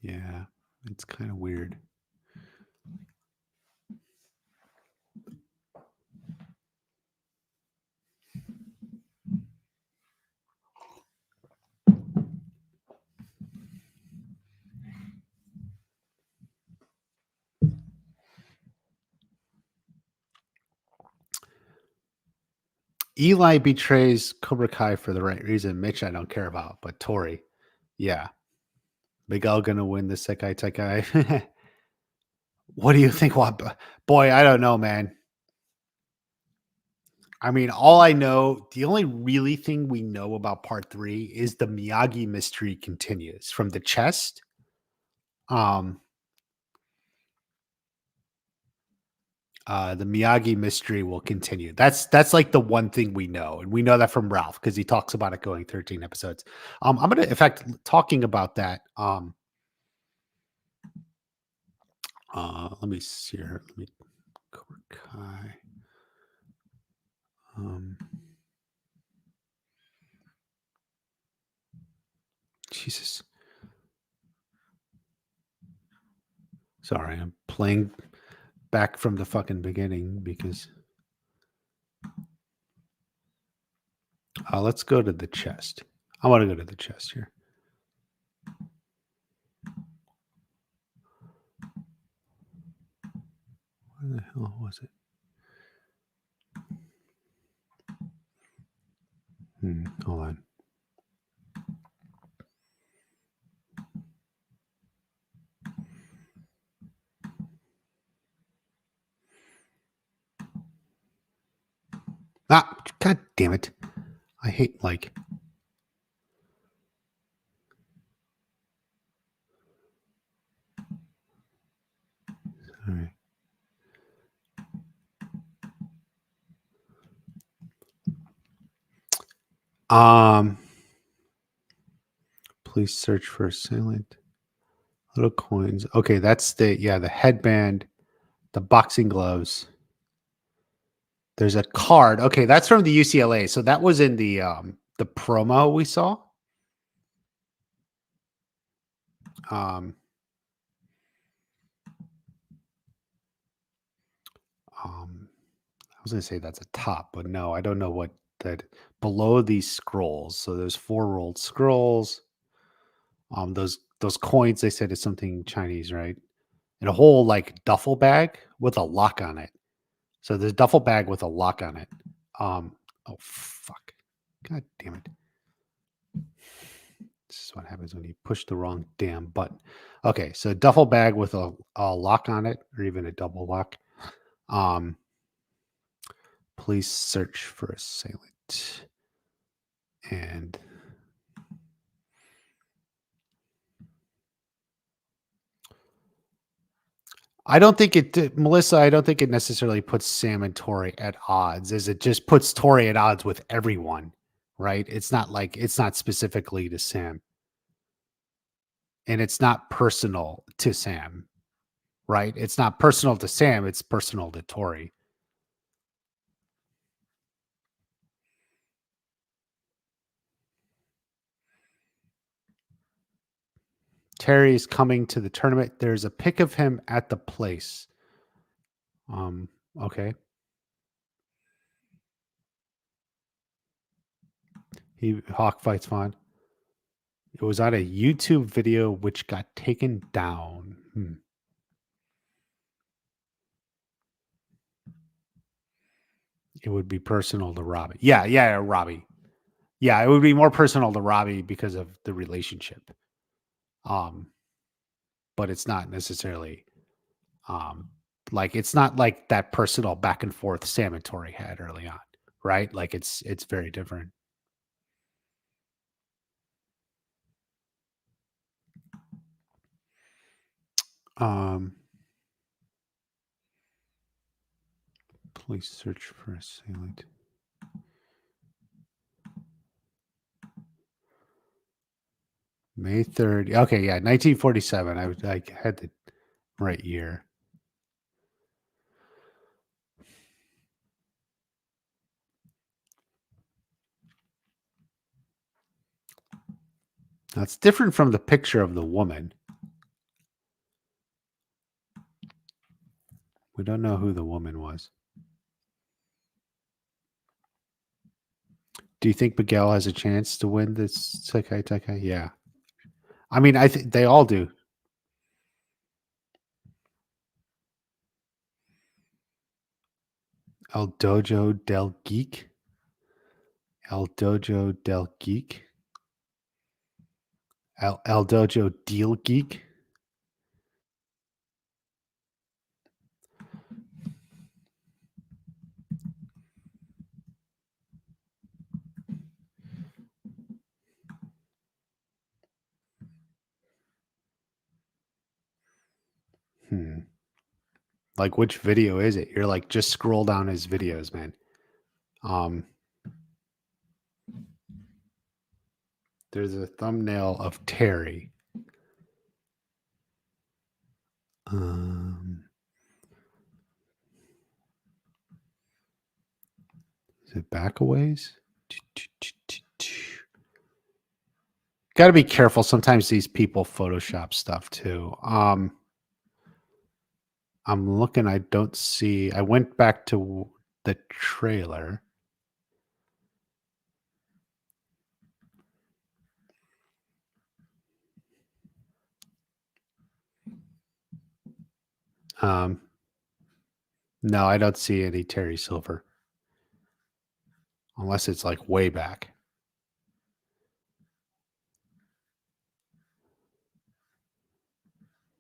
Yeah, it's kind of weird. Eli betrays Cobra Kai for the right reason. Mitch, I don't care about, but Tori, yeah. Miguel gonna win the Sekai Taikai. What do you think? What boy? I don't know, man. I mean, all I know, the only really thing we know about part 3 is the Miyagi mystery continues from the chest. The Miyagi mystery will continue. That's like the one thing we know, and we know that from Ralph because he talks about it going 13 episodes. I'm gonna, in fact, talking about that. Let me see here. Let me Cobra Kai. Jesus. Sorry, I'm playing back from the fucking beginning because let's go to the chest. I want to go to the chest here. Where the hell was it? Hold on. Ah, god damn it. I hate like. All right. Please search for assailant. Little coins. Okay, that's the headband, the boxing gloves. There's a card. Okay, that's from the UCLA. So that was in the promo we saw. I was gonna say that's a top, but no, I don't know what that below these scrolls. So there's 4 rolled scrolls. Those coins they said is something Chinese, right? And a whole like duffel bag with a lock on it. So there's a duffel bag with a lock on it. Oh fuck. God damn it. This is what happens when you push the wrong damn button. Okay, so duffel bag with a lock on it, or even a double lock. Please search for assailant. And I don't think Melissa, I don't think it necessarily puts Sam and Tori at odds, as it just puts Tori at odds with everyone, right? It's not specifically to Sam. And it's not personal to Sam, right? It's not personal to Sam, it's personal to Tori. Terry's coming to the tournament. There's a pic of him at the place. Okay. Hawk fights fine. It was on a YouTube video which got taken down. It would be personal to Robbie. Yeah, Robbie. Yeah, it would be more personal to Robbie because of the relationship. Um, but it's not necessarily um like it's not like that personal back and forth Sam and Tori had early on, right? Like it's very different. Um, Please search for assailant. May 3rd. Okay, yeah, 1947. I had the right year. That's different from the picture of the woman. We don't know who the woman was. Do you think Miguel has a chance to win this Sekai Taikai? Yeah. I mean, I think they all do. El Dojo del Geek. El Dojo del Geek. El Dojo Deal Geek. Like, which video is it? You're like, just scroll down his videos, man. There's a thumbnail of Terry. Is it Backaways? Got to be careful. Sometimes these people Photoshop stuff too. I'm looking. I don't see. I went back to the trailer. No, I don't see any Terry Silver. Unless it's like way back.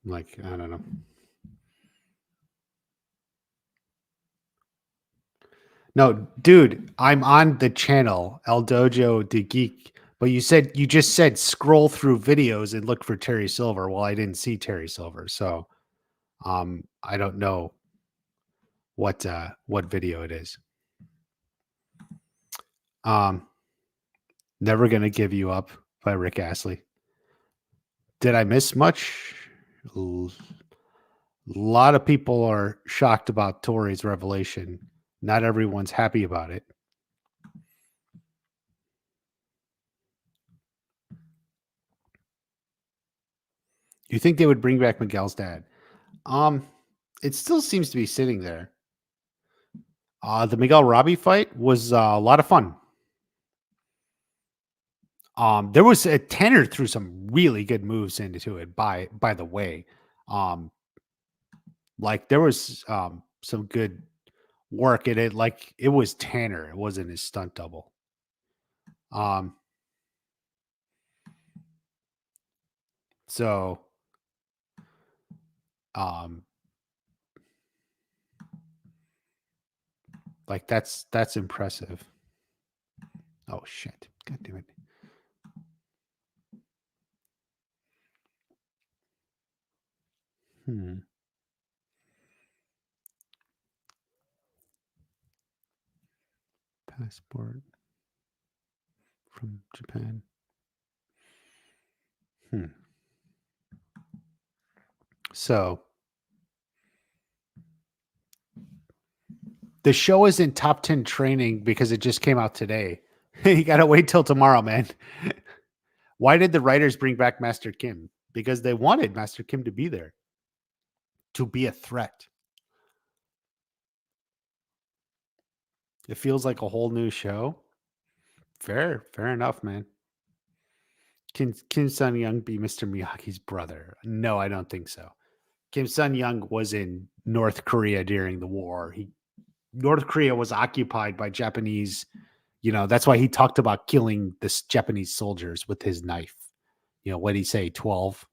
Like, I don't know. No, dude, I'm on the channel El Dojo de Geek, but you just said scroll through videos and look for Terry Silver. Well, I didn't see Terry Silver, so I don't know what video it is. Never Gonna Give You Up by Rick Astley. Did I miss much? A lot of people are shocked about Tori's revelation. Not everyone's happy about it. You think they would bring back Miguel's dad? It still seems to be sitting there. The Miguel Robbie fight was a lot of fun. There was a Tanner threw some really good moves into it. By the way, like there was some good work in it. Like it was Tanner. It wasn't his stunt double. So like that's impressive. Oh shit. God damn it. Passport from Japan. So the show is in top 10 training because it just came out today. You got to wait till tomorrow, man. Why did the writers bring back Master Kim? Because they wanted Master Kim to be there, to be a threat. It feels like a whole new show. Fair enough, man. Kim Sun Young be Mr. Miyagi's brother? No, I don't think so. Kim Sun Young was in North Korea during the war. North Korea was occupied by Japanese. That's why he talked about killing this Japanese soldiers with his knife. What did he say? 12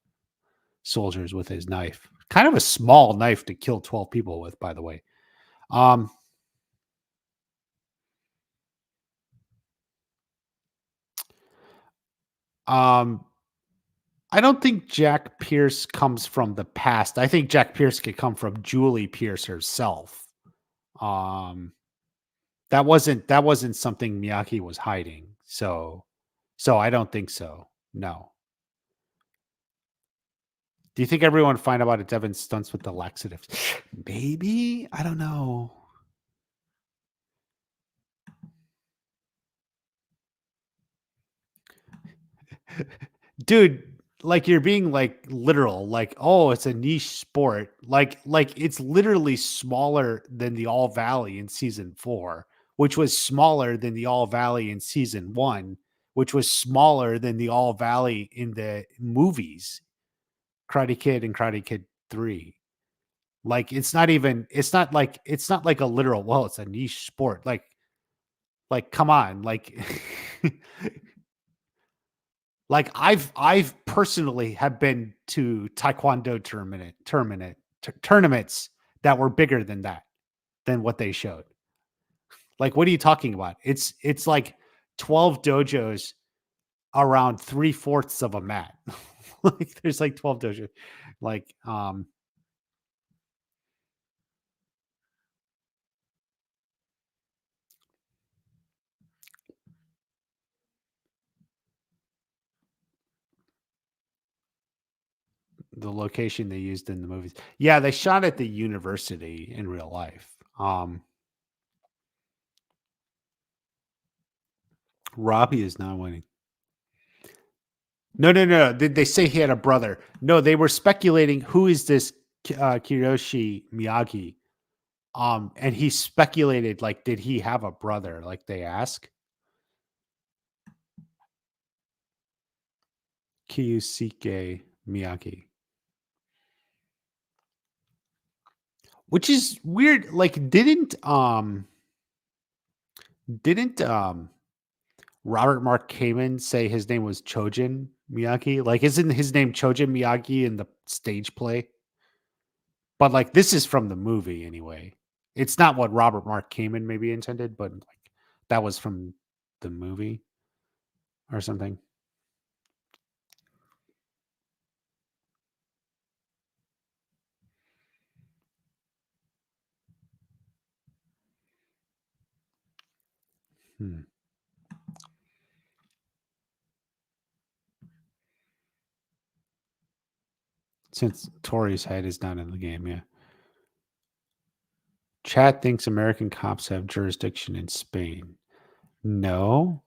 soldiers with his knife. Kind of a small knife to kill 12 people with, by the way. Um, um, I don't think Jack Pierce comes from the past. I think Jack Pierce could come from Julie Pierce herself. Um, that wasn't something Miyagi was hiding. So I don't think so. No. Do you think everyone would find out Devin stunts with the laxatives? Maybe. I don't know. Dude, like you're being like literal, like, oh, it's a niche sport. Like it's literally smaller than the All Valley in season 4, which was smaller than the All Valley in season 1, which was smaller than the All Valley in the movies, Karate Kid and Karate Kid 3. Like it's not like a literal, well, it's a niche sport. Like come on, like I've personally have been to taekwondo tournaments that were bigger than what they showed. Like, what are you talking about? It's like 12 dojos around 3/4 of a mat. Like there's like 12 dojos. Like the location they used in the movies. Yeah, they shot at the university in real life. Robbie is not winning. No, no, no. Did they say he had a brother? No, they were speculating who is this Kiyoshi Miyagi. And he speculated like, did he have a brother? Like they ask Kiyusuke Miyagi, which is weird. Like, didn't Robert Mark Kamen say his name was Chojin Miyagi? Like, isn't his name Chojin Miyagi in the stage play? But like, this is from the movie anyway. It's not what Robert Mark Kamen maybe intended, but like that was from the movie or something. Hmm. Since Tori's head is not in the game, yeah. Chad thinks American cops have jurisdiction in Spain. No.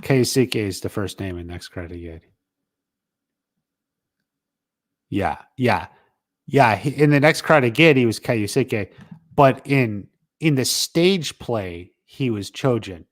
Keisuke is the first name in next credit yet. Yeah, yeah, yeah. In the next credit again, he was Keisuke, but in the stage play, he was Chojin.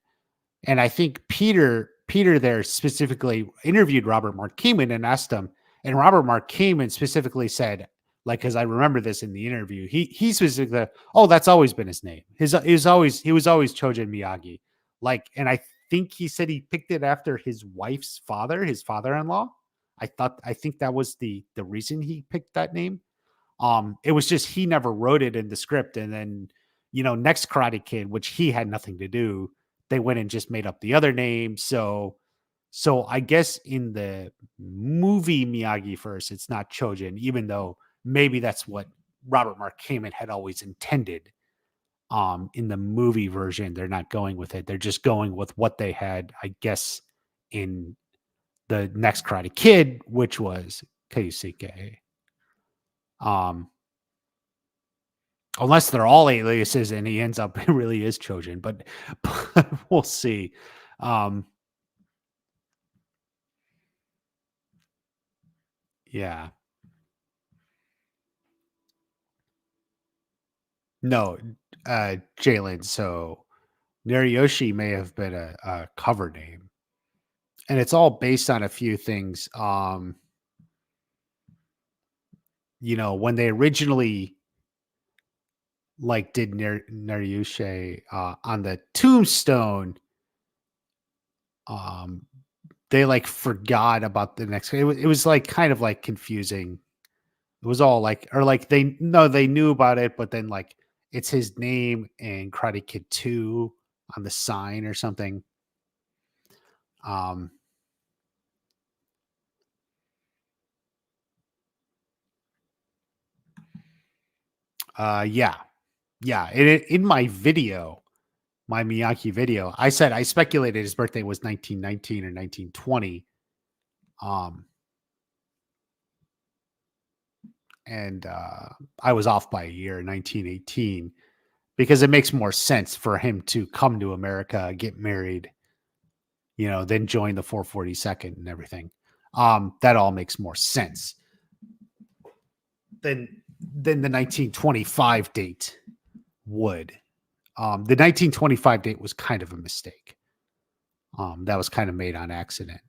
And I think Peter there specifically interviewed Robert Mark Kamen and asked him, and Robert Mark Kamen specifically said, like, because I remember this in the interview, he specifically, oh, that's always been his name. He was always Chojin Miyagi. Like, and I think he said he picked it after his wife's father, his father-in-law. I think that was the reason he picked that name. It was just he never wrote it in the script, and then next Karate Kid, which he had nothing to do, they went and just made up the other name. So I guess in the movie Miyagi first, it's not Chojin, even though maybe that's what Robert Mark Kamen had always intended. In the movie version, they're not going with it. They're just going with what they had, I guess, in the next Karate Kid, which was Keisuke. Um, Unless they're all aliases and he ends up it really is Chojin, but we'll see. Um, yeah. No, Jalen. So Nariyoshi may have been a cover name. and it's all based on a few things. When they originally like did Naryushe on the tombstone, um, they like forgot about the next. It was like kind of like confusing. It was all like, or like they knew about it, but then like it's his name and Karate Kid 2 on the sign or something. Um, yeah, yeah. In my video, my Miyagi video, I said I speculated his birthday was 1919 or 1920. Um, and I was off by a year, 1918, because it makes more sense for him to come to America, get married, then join the 442nd and everything. That all makes more sense than the 1925 date would. The 1925 date was kind of a mistake. That was kind of made on accident.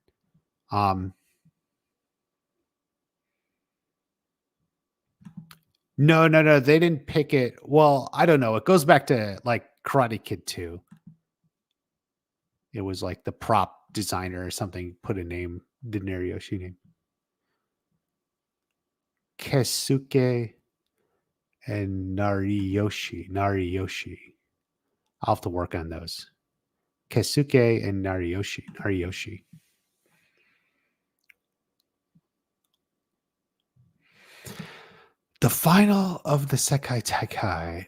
No, they didn't pick it. Well, I don't know. It goes back to like Karate Kid 2. It was like the prop designer or something put a name, the Narioshi name. Kesuke and Nariyoshi. I'll have to work on those. Kesuke and Nariyoshi. The final of the Sekai Taikai.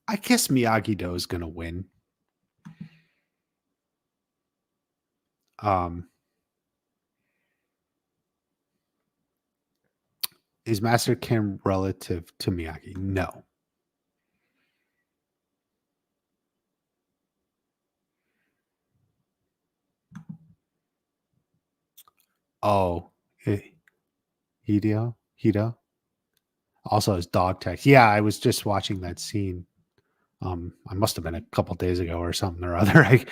I guess Miyagi-Do is going to win. Is Master Kim relative to Miyagi? No. Oh, Hideo? Also his dog text. Yeah, I was just watching that scene. I must have been a couple days ago or something or other.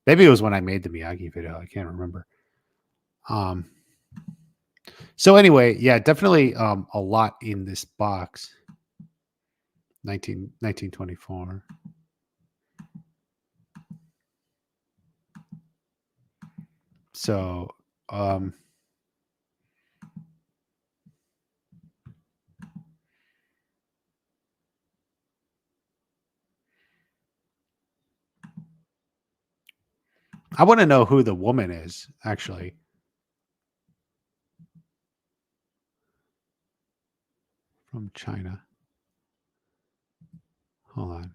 Maybe it was when I made the Miyagi video. I can't remember. So anyway, yeah, definitely a lot in this box. 1924. So I want to know who the woman is, actually. From China. Hold on.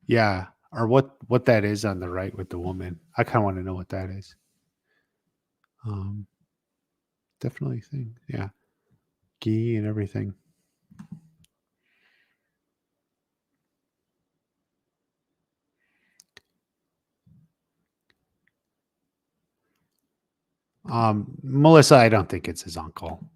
Yeah, or what that is on the right with the woman. I kind of want to know what that is. Definitely think, yeah, gi and everything. Melissa, I don't think it's his uncle.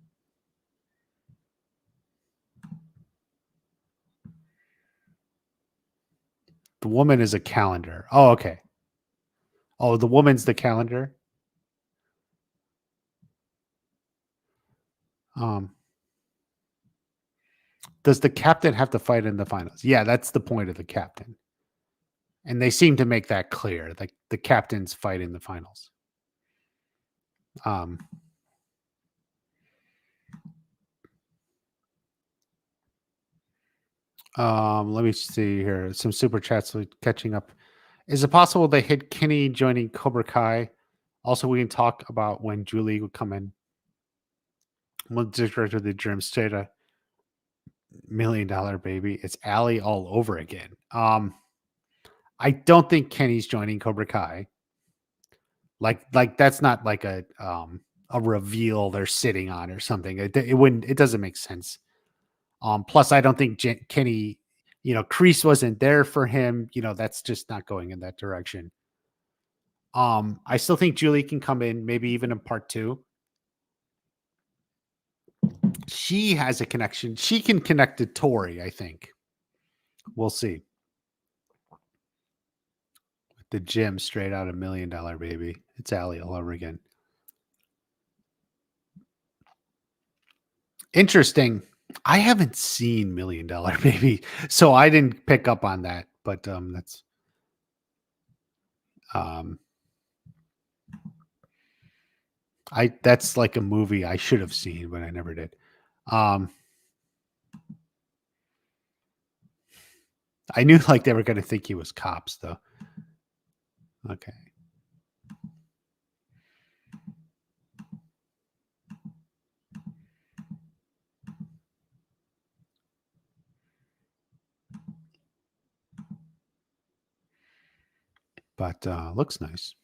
The woman is a calendar. Oh, okay. Oh, the woman's the calendar. Does the captain have to fight in the finals? Yeah, that's the point of the captain. And they seem to make that clear. Like the captains fight in the finals. Let me see here. Some super chats catching up. Is it possible they hit Kenny joining Cobra Kai? Also, we can talk about when Julie would come in. We'll director the Germ State a $1 million baby. It's Allie all over again. I don't think Kenny's joining Cobra Kai. Like that's not like a reveal they're sitting on or something. It wouldn't. It doesn't make sense. Plus, I don't think Kenny, Kreese wasn't there for him. That's just not going in that direction. I still think Julie can come in, maybe even in part 2. he has a connection. She can connect to Tori, I think. We'll see. The gym, straight out $1 Million Baby. It's Allie all over again. Interesting. I haven't seen $1 Million Baby, so I didn't pick up on that. But that's like a movie I should have seen, but I never did. I knew like they were going to think he was cops, though. Okay. But looks nice.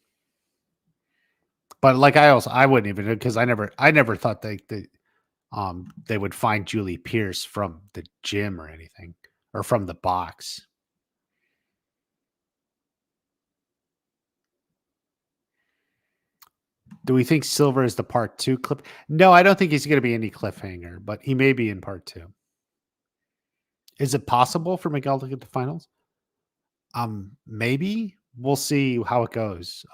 But like I wouldn't even, because I never thought they would find Julie Pierce from the gym or anything, or from the box. Do we think Silver is the part 2 clip? No, I don't think he's going to be any cliffhanger, but he may be in part 2. Is it possible for Miguel to get the finals? Maybe. We'll see how it goes.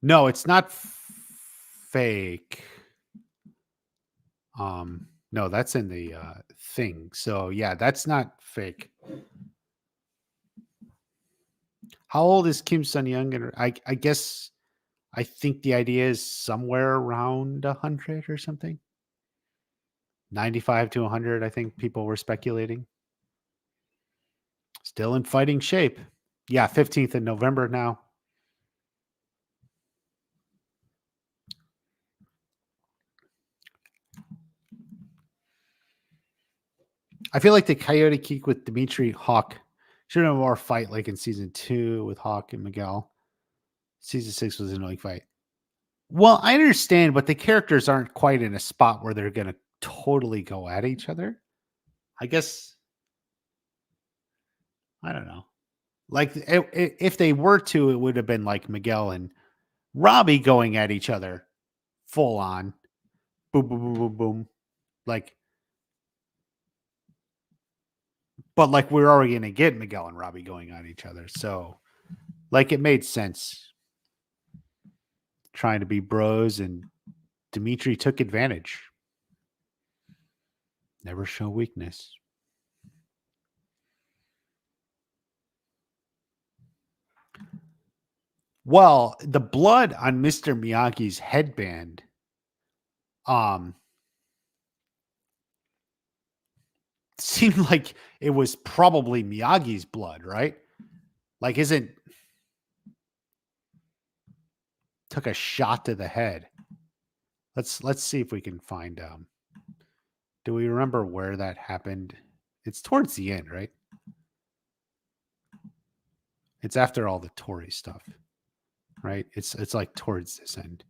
No, it's not fake. No, that's in the thing. So yeah, that's not fake. How old is Kim Sun-young? And I guess I think the idea is somewhere around 100 or something. 95 to 100, I think people were speculating. Still in fighting shape. Yeah, 15th of November now. I feel like the Coyote Kick with Dimitri Hawk should have more fight like in season 2 with Hawk and Miguel. Season 6 was an annoying fight. Well, I understand, but the characters aren't quite in a spot where they're going to totally go at each other. I guess, I don't know. Like, if they were to, it would have been like Miguel and Robbie going at each other full on. Boom, boom, boom, boom, boom. Like, but like we're already going to get Miguel and Robbie going at each other. So, like, it made sense. Trying to be bros, and Dimitri took advantage. Never show weakness. Well, the blood on Mr. Miyagi's headband seemed like it was probably Miyagi's blood, right? Like, took a shot to the head. Let's see if we can find do we remember where that happened? It's towards the end, right? It's after all the Tori stuff, right? It's like towards this end.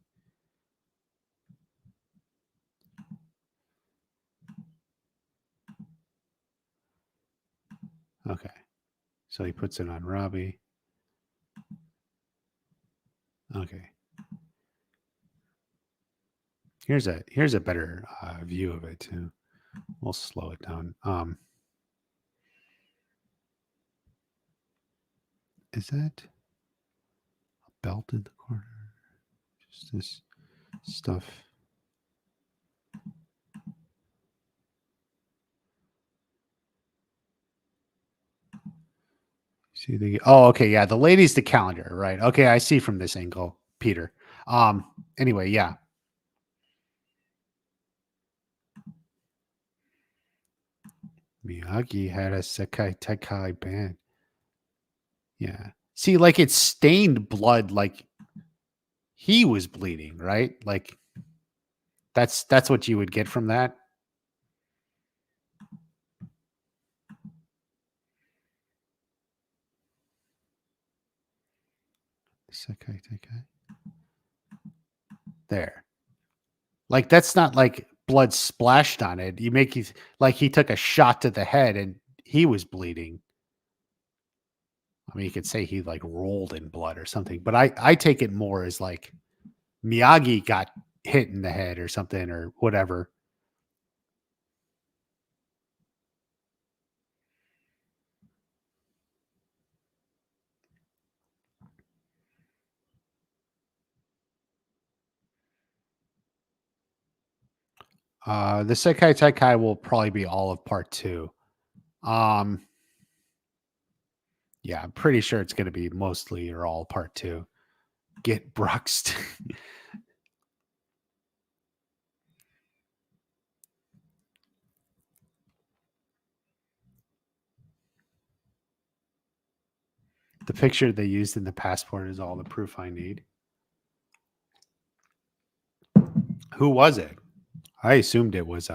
Okay. So he puts it on Robbie. Okay. Here's a better view of it too. We'll slow it down. Is that a belt in the corner? Just this stuff. See the okay, yeah, the lady's the calendar, right? Okay, I see from this angle, Peter. Anyway, yeah. Miyagi had a Sekai Taikai band. Yeah. See, like it stained blood, like he was bleeding, right? Like that's what you would get from that. Sekai Taikai. There. Like that's not like blood splashed on it. You make it like he took a shot to the head and he was bleeding. I mean, you could say he like rolled in blood or something, but I take it more as like Miyagi got hit in the head or something or whatever. The Sekai Taikai will probably be all of part 2. Um, yeah, I'm pretty sure it's going to be mostly or all part 2. Get bruxed. The picture they used in the passport is all the proof I need. Who was it? I assumed it was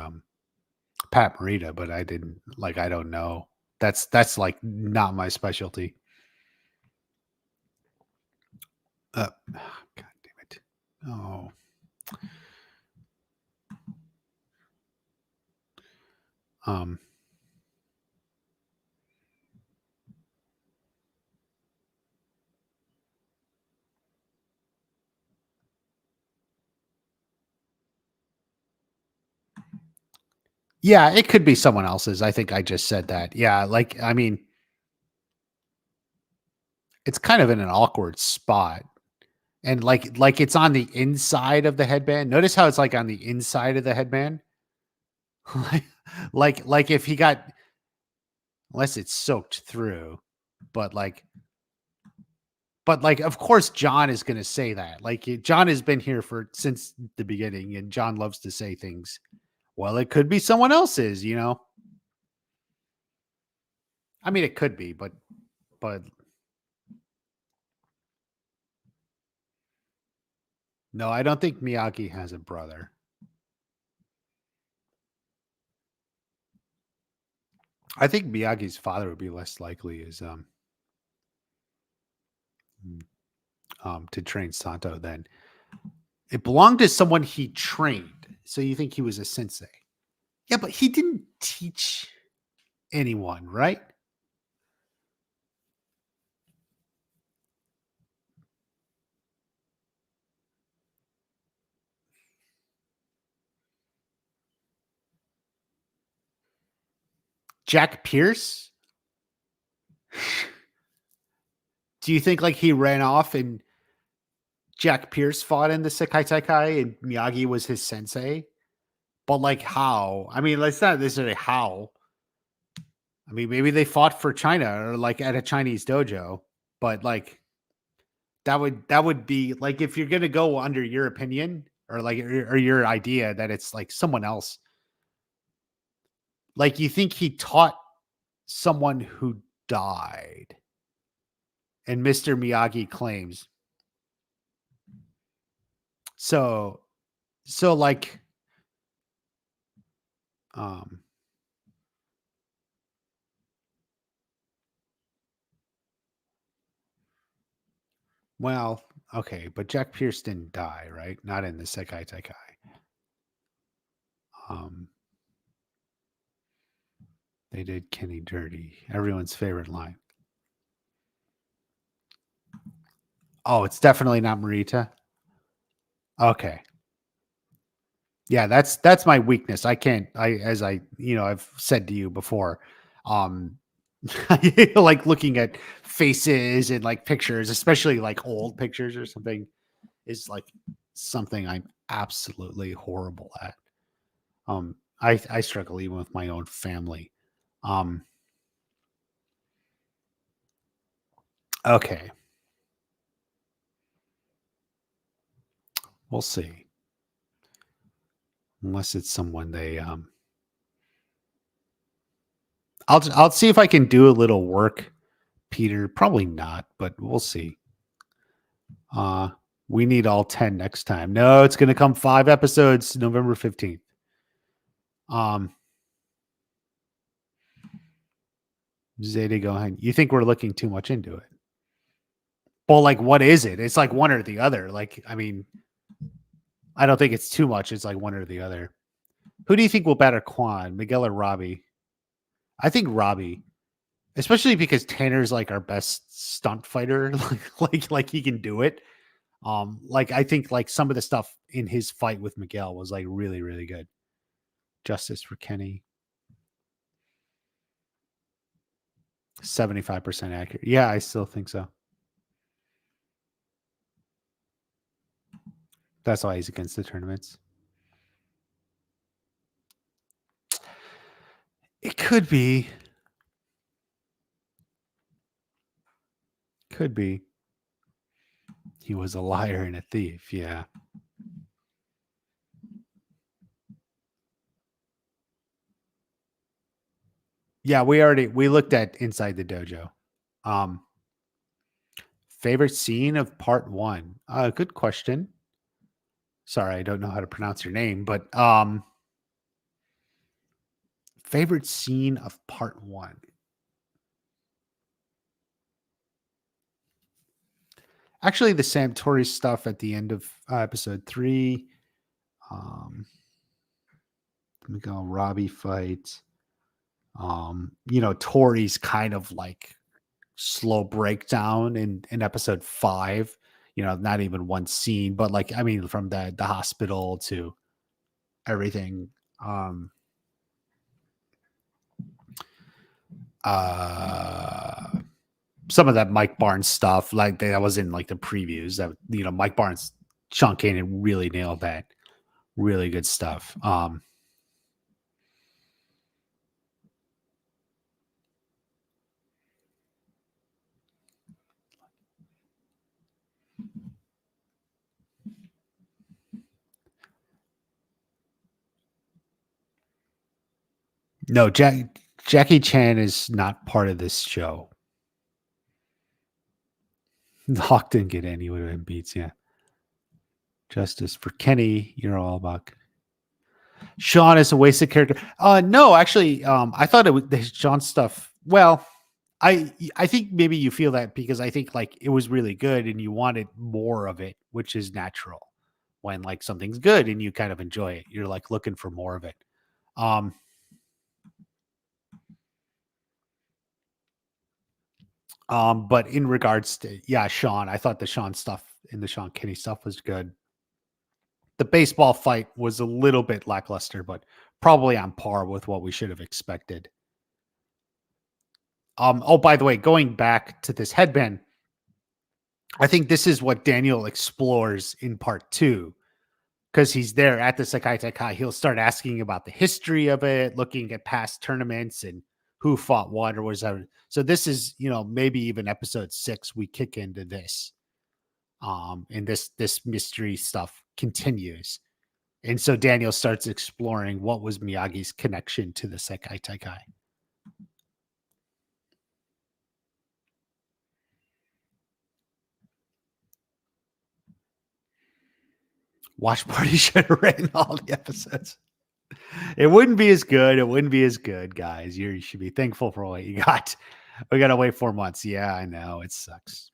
Pat Morita, but I didn't I don't know. That's like not my specialty. God damn it. Oh. Um Yeah, it could be someone else's. I think I just said that. Yeah, I mean, it's kind of in an awkward spot. And like it's on the inside of the headband. Notice how it's like on the inside of the headband? like like if he got, unless it's soaked through, but of course John is going to say that. John has been here for since the beginning and John loves to say things. Well, it could be someone else's, you know. I mean, it could be, but no, I don't think Miyagi has a brother. I think Miyagi's father would be less likely as to train Santo than it belonged to someone he trained. So you think he was a sensei? Yeah, but he didn't teach anyone, right? Jack Pierce? Do you think he ran off and Jack Pierce fought in the Sekai Taikai and Miyagi was his sensei? But how? I mean, let's not necessarily how. I mean, maybe they fought for China or at a Chinese dojo, but that would be if you're gonna go under your opinion or or your idea that it's someone else. You think he taught someone who died, and Mr. Miyagi claims so. So um well, okay, but Jack Pierce didn't die, right? Not in the Sekai Taikai. Um they did Kenny dirty. Everyone's favorite line. Oh, it's definitely not Marita. Okay. Yeah, that's my weakness. I can't as I've said to you before. Um looking at faces and pictures, especially old pictures or something, is something I'm absolutely horrible at. I struggle even with my own family. Um okay. We'll see. Unless it's someone they I'll see if I can do a little work, Peter. Probably not, but we'll see. We need all 10 next time. No, it's gonna come 5 episodes November 15th. Zeta Gohan. You think we're looking too much into it? Well, what is it? It's one or the other. I mean, I don't think it's too much. It's one or the other. Who do you think will batter Quan, Miguel or Robbie? I think Robbie, especially because Tanner's our best stunt fighter. Like he can do it. Like I think like some of the stuff in his fight with Miguel was like really, really good. Justice for Kenny. 75% accurate. Yeah, I still think so. That's why he's against the tournaments. It could be. Could be. He was a liar and a thief. Yeah. Yeah, we looked at Inside the Dojo. Favorite scene of part 1. Good question. Sorry, I don't know how to pronounce your name, but favorite scene of part 1. Actually, the Sam Tori stuff at the end of episode 3. Miguel Robbie fight. Tori's kind of like slow breakdown in episode 5. Not even one scene, but like I mean, from the hospital to everything. Some of that Mike Barnes stuff, like that was in like the previews. That Mike Barnes, Sean Kanan really nailed that. Really good stuff. No, Jackie Chan is not part of this show. Hawk didn't get any of him beats. Yeah. Justice for Kenny. You're all about. Sean is a wasted character. No, actually, I thought it was the Sean stuff. Well, I think maybe you feel that because I think like it was really good and you wanted more of it, which is natural when like something's good and you kind of enjoy it. You're like looking for more of it. But in regards to Sean, I thought the Sean stuff and the Sean Kinney stuff was good. The baseball fight was a little bit lackluster, but probably on par with what we should have expected. Oh, by the way, going back to this headband, I think this is what Daniel explores in part 2 because he's there at the Sekai Taikai. He'll start asking about the history of it, looking at past tournaments and who fought what or whatever. So this is, maybe even episode 6, we kick into this. And this mystery stuff continues. And so Daniel starts exploring what was Miyagi's connection to the Sekai Taikai. Watch Party should have written all the episodes. It wouldn't be as good. It wouldn't be as good, guys. You should be thankful for what you got. We got to wait 4 months. Yeah, I know. It sucks.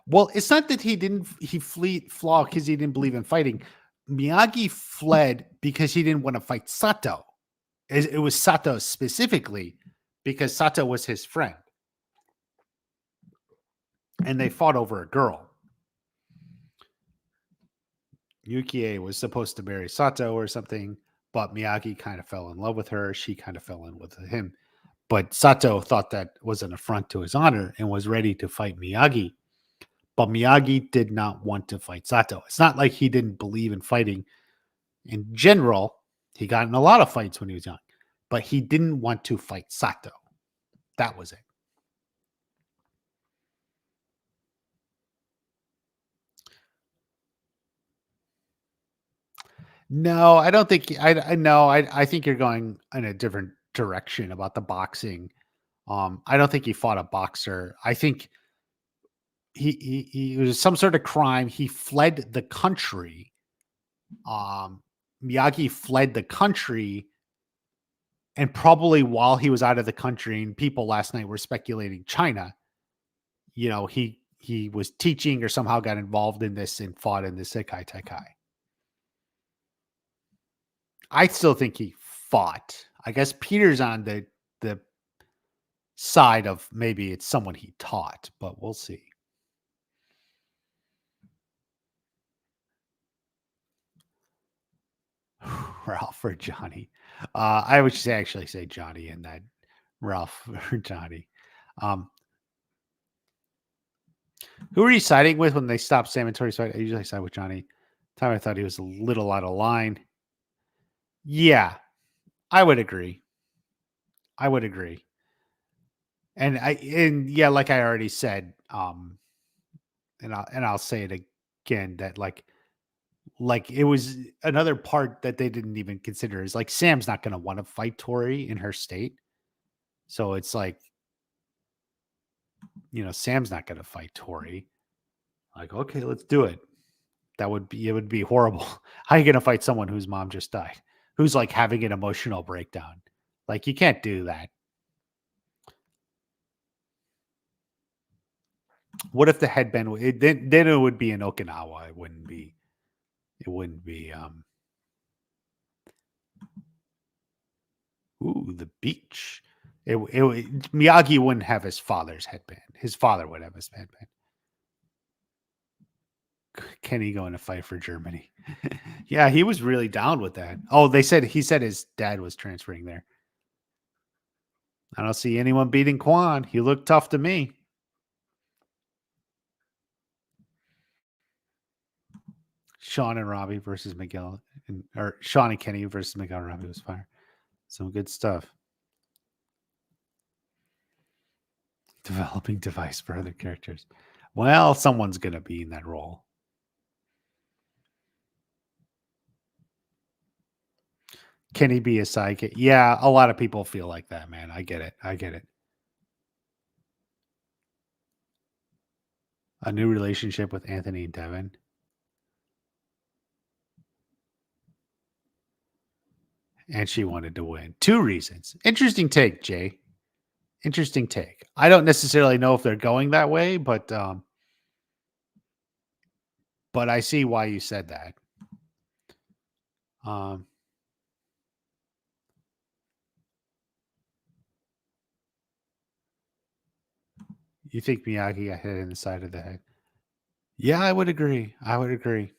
Well, it's not that he flaw because he didn't believe in fighting. Miyagi fled because he didn't want to fight Sato. It was Sato specifically because Sato was his friend. And they fought over a girl. Yukie was supposed to marry Sato or something, but Miyagi kind of fell in love with her. She kind of fell in with him. But Sato thought that was an affront to his honor and was ready to fight Miyagi. But Miyagi did not want to fight Sato. It's not like he didn't believe in fighting. In general, he got in a lot of fights when he was young, but he didn't want to fight Sato. That was it. No, I don't think I know. I think you're going in a different direction about the boxing. I don't think he fought a boxer. I think he was some sort of crime. He fled the country. Miyagi fled the country, and probably while he was out of the country, and people last night were speculating China. He was teaching or somehow got involved in this and fought in the Sekai Taikai. I still think he fought. I guess Peter's on the side of maybe it's someone he taught, but we'll see. Ralph or Johnny. I would actually say Johnny in that. Ralph or Johnny. Um, who are you siding with when they stopped Sam and Tori's fight? I usually side with Johnny. Time I thought he was a little out of line. Yeah, I would agree. I would agree. And yeah, like I already said, and I'll say it again that like it was another part that they didn't even consider is like Sam's not going to want to fight Tori in her state. So it's like, Sam's not going to fight Tori. Like, okay, let's do it. It would be horrible. How are you going to fight someone whose mom just died, who's like having an emotional breakdown? Like, you can't do that. What if the headband? Then it would be in Okinawa. It wouldn't be. It wouldn't be. Ooh, the beach. Miyagi wouldn't have his father's headband. His father would have his headband. Kenny going to fight for Germany. Yeah, he was really down with that. Oh, he said his dad was transferring there. I don't see anyone beating Quan. He looked tough to me. Sean and Robbie versus Miguel, or Sean and Kenny versus Miguel and Robbie was fire. Some good stuff. Developing device for other characters. Well, someone's going to be in that role. Can he be a sidekick? Yeah, a lot of people feel like that, man. I get it. I get it. A new relationship with Anthony and Devin. And she wanted to win. 2 reasons. Interesting take, Jay. Interesting take. I don't necessarily know if they're going that way, but I see why you said that. You think Miyagi got hit in the side of the head? Yeah, I would agree. I would agree.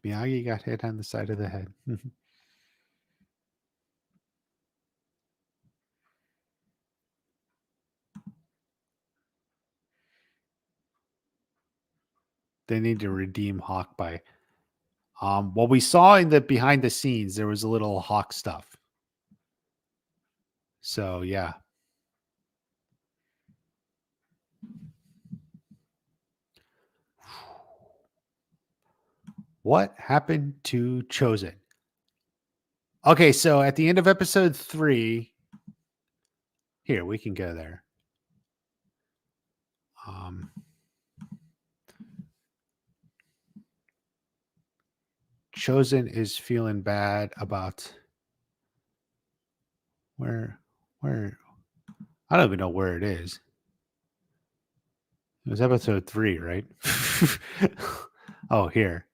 Miyagi got hit on the side of the head. They need to redeem Hawk by what we saw in the behind the scenes, there was a little Hawk stuff. So yeah. What happened to Chosen? Okay, so at the end of episode 3, here we can go there. Chosen is feeling bad about where I don't even know where it is. It was episode 3, right? Oh, here.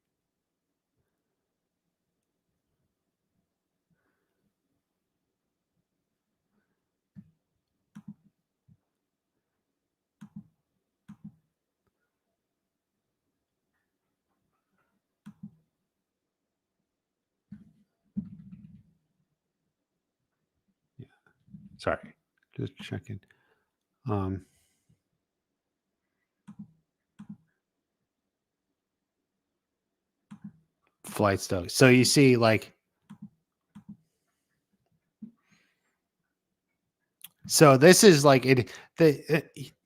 Yeah. Sorry. Just checking. Flight stuff. So you see, like, so this is like it.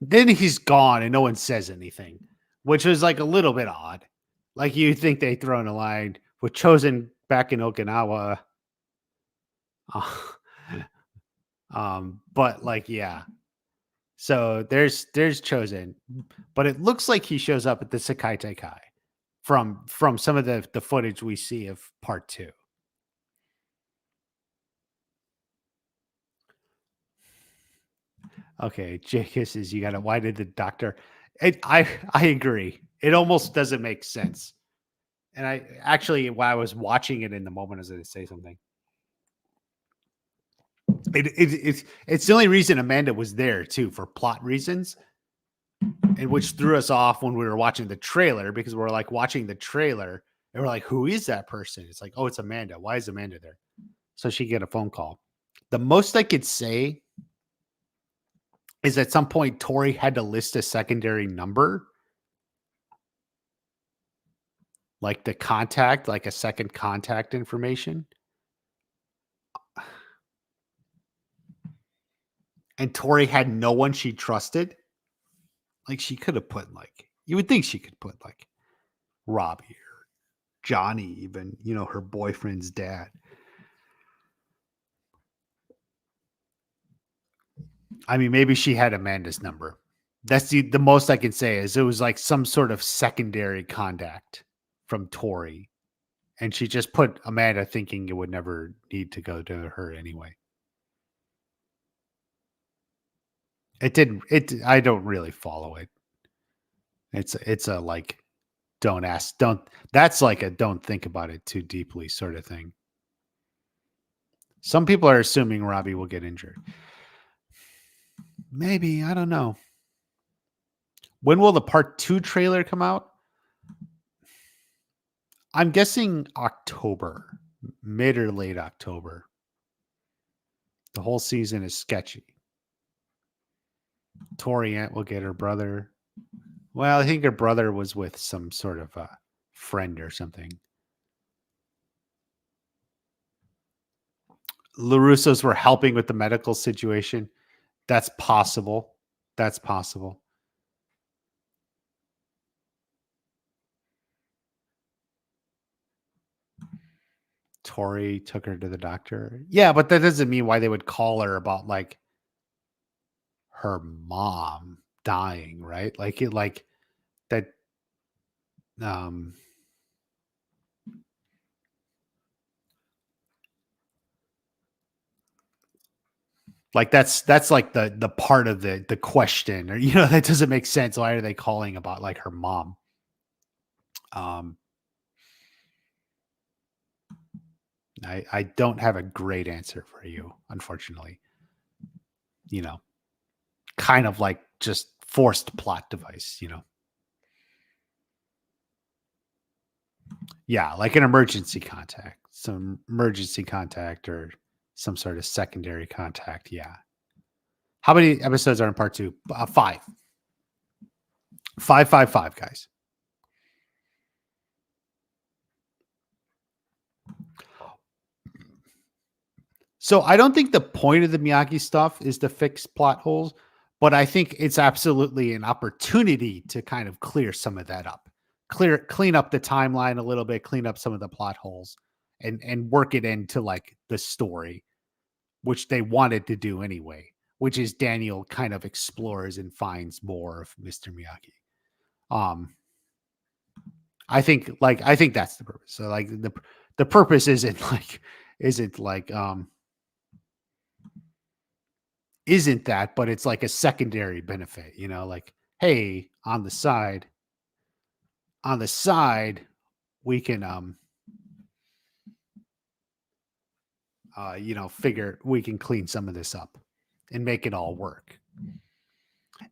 Then he's gone and no one says anything, which was like a little bit odd. Like you think they throw in a line with Chosen back in Okinawa. But like, yeah. So there's Chosen, but it looks like he shows up at the Sekai Taikai from some of the footage we see of part 2. Okay, Jake says you got to. Why did the doctor? I agree. It almost doesn't make sense. And I actually, while I was watching it in the moment, I was going to say something. It's the only reason Amanda was there too, for plot reasons, and which threw us off when we were watching the trailer, because we're like watching the trailer and we're like, who is that person? It's like, oh, it's Amanda. Why is Amanda there? So she get a phone call. The most I could say is at some point Tori had to list a secondary number, like the contact, like a second contact information. And Tori had no one she trusted. Like, she could have put, like, you would think she could put like Robbie or Johnny, even, you know, her boyfriend's dad. I mean, maybe she had Amanda's number. That's the most I can say, is it was like some sort of secondary contact from Tori. And she just put Amanda, thinking it would never need to go to her anyway. It didn't. I don't really follow it. It's a like, don't ask, don't. That's like a don't think about it too deeply sort of thing. Some people are assuming Robbie will get injured. Maybe, I don't know. When will the part 2 trailer come out? I'm guessing October, mid or late October. The whole season is sketchy. Tori Ant will get her brother. Well, I think her brother was with some sort of a friend or something. LaRussos were helping with the medical situation. That's possible. That's possible. Tori took her to the doctor. Yeah, but that doesn't mean why they would call her about like her mom dying, right? Like it, like that. Like that's like the part of the question, or, you know, that doesn't make sense. Why are they calling about like her mom? I don't have a great answer for you, unfortunately. You know, kind of like just forced plot device, you know. Yeah, like an emergency contact, some emergency contact or some sort of secondary contact. Yeah. How many episodes are in part 2? 5. 5, guys. So I don't think the point of the Miyagi stuff is to fix plot holes, but I think it's absolutely an opportunity to kind of clear some of that up. Clean up the timeline a little bit, clean up some of the plot holes, and work it into like the story, which they wanted to do anyway, which is Daniel kind of explores and finds more of Mr. Miyagi. I think that's the purpose. So like the purpose isn't that, but it's like a secondary benefit, you know, like, hey, on the side, we can you know, figure we can clean some of this up and make it all work.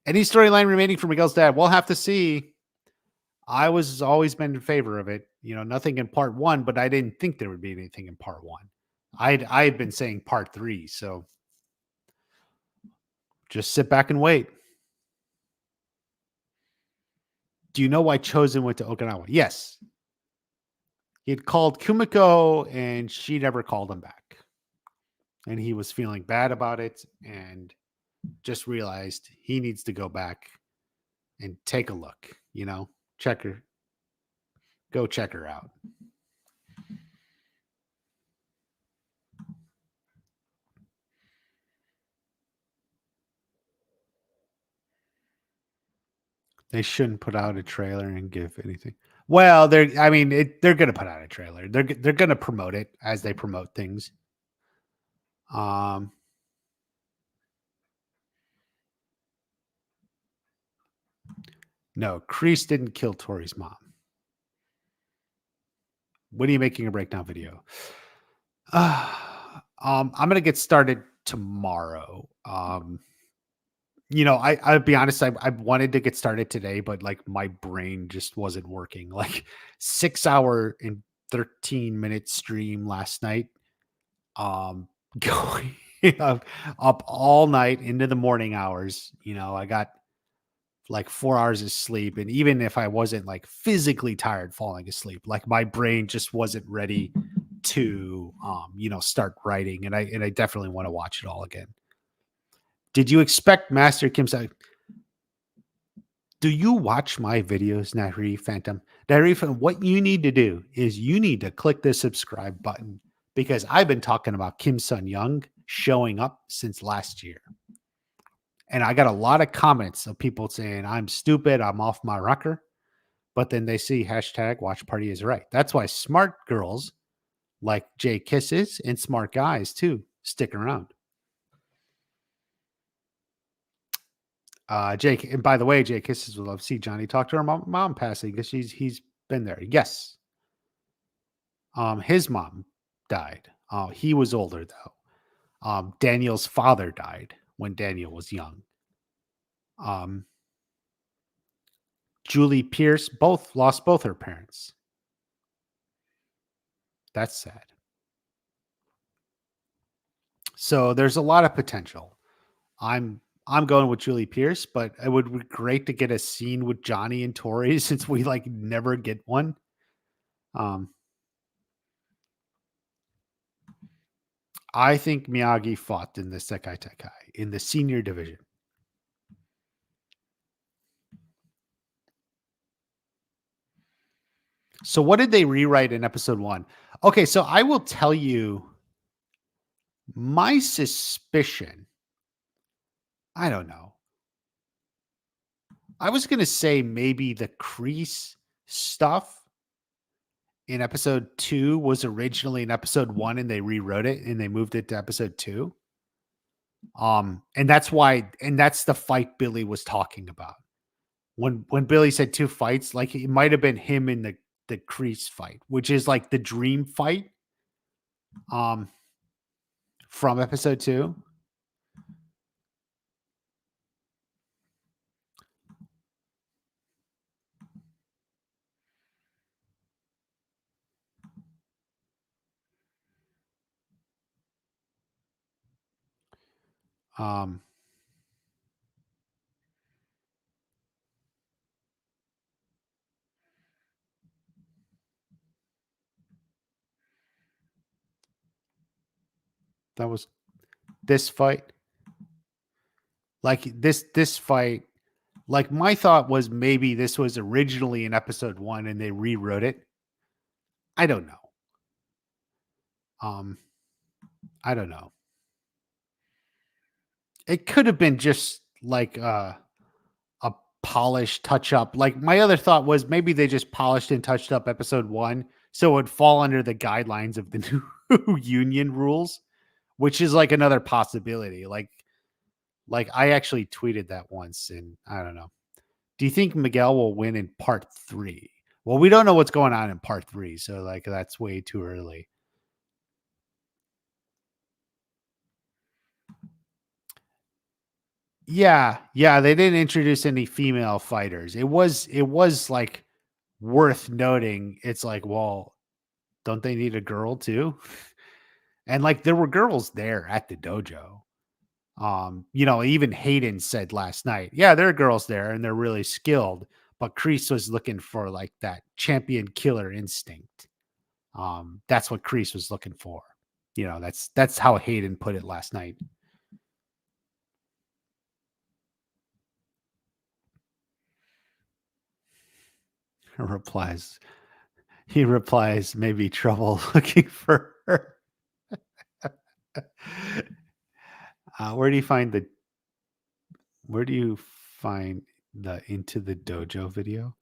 Any storyline remaining for Miguel's dad? We'll have to see. I was always been in favor of it. You know, nothing in part 1, but I didn't think there would be anything in part 1. I had been saying part 3, so just sit back and wait. Do you know why Chozen went to Okinawa? Yes. He had called Kumiko and she never called him back. And he was feeling bad about it and just realized he needs to go back and take a look, you know, go check her out. They shouldn't put out a trailer and give anything. Well, they're going to put out a trailer. They're going to promote it as they promote things. No, Kreese didn't kill Tori's mom. When are you making a breakdown video? I'm going to get started tomorrow. I'll be honest, I wanted to get started today, but like my brain just wasn't working. Like 6 hour and 13-minute stream last night. Going up all night into the morning hours. I got like 4 hours of sleep. And even if I wasn't like physically tired falling asleep, like my brain just wasn't ready to start writing. And I definitely want to watch it all again. Did you expect Master Kim? Do you watch my videos, Nahri Phantom? Nahri Phantom, what you need to do is you need to click the subscribe button, because I've been talking about Kim Sun Young showing up since last year. And I got a lot of comments of people saying, I'm stupid, I'm off my rocker. But then they see hashtag watch party is right. That's why smart girls like Jay Kisses and smart guys too stick around. Jake, and by the way, Jay Kisses would love to see Johnny talk to her mom passing, because he's been there. Yes. His mom died. He was older though. Daniel's father died when Daniel was young. Julie Pierce lost both her parents. That's sad. So there's a lot of potential. I'm going with Julie Pierce, but it would be great to get a scene with Johnny and Tori, since we like never get one. I think Miyagi fought in the Sekai Taikai in the senior division. So what did they rewrite in episode 1? Okay, so I will tell you my suspicion. I don't know. I was going to say maybe the Kreese stuff in episode 2 was originally in episode 1, and they rewrote it and they moved it to episode 2. And that's the fight Billy was talking about. When Billy said 2 fights, like it might have been him in the Kreese fight, which is like the dream fight from episode 2. That was this fight. Like this fight, like my thought was maybe this was originally in episode 1 and they rewrote it. I don't know. I don't know. It could have been just like a polished touch up. Like my other thought was maybe they just polished and touched up episode 1 so it would fall under the guidelines of the new union rules, which is like another possibility. Like I actually tweeted that once, and I don't know. Do you think Miguel will win in part 3? Well, we don't know what's going on in part 3, so like that's way too early. Yeah, they didn't introduce any female fighters. It was like worth noting. It's like, well, don't they need a girl too? And like there were girls there at the dojo. Even Hayden said last night, yeah, there are girls there and they're really skilled, but Kreese was looking for like that champion killer instinct. That's what Kreese was looking for. That's how Hayden put it last night. He replies, maybe trouble looking for her. Where do you find the Into the Dojo video?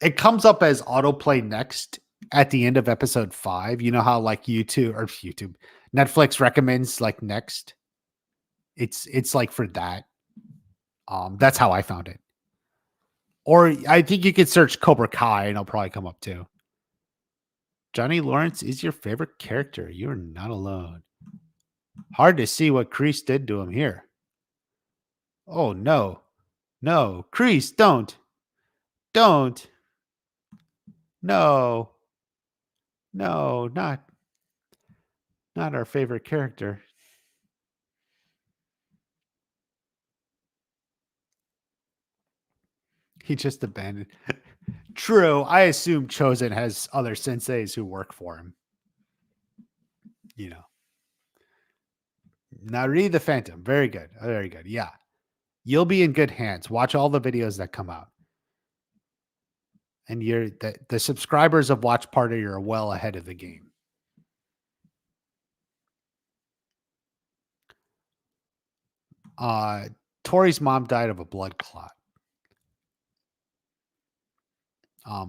It comes up as autoplay next at the end of episode 5. You know how like Netflix recommends like next? It's like for that. That's how I found it. Or I think you could search Cobra Kai and it'll probably come up too. Johnny Lawrence is your favorite character. You're not alone. Hard to see what Kreese did to him here. Oh, no. No. Kreese, don't. Don't. No. No, not our favorite character. He just abandoned. True. I assume Chosen has other senseis who work for him. You know. Nari the Phantom. Very good. Very good. Yeah. You'll be in good hands. Watch all the videos that come out. And you're the subscribers of Watch Party are well ahead of the game. Tori's mom died of a blood clot.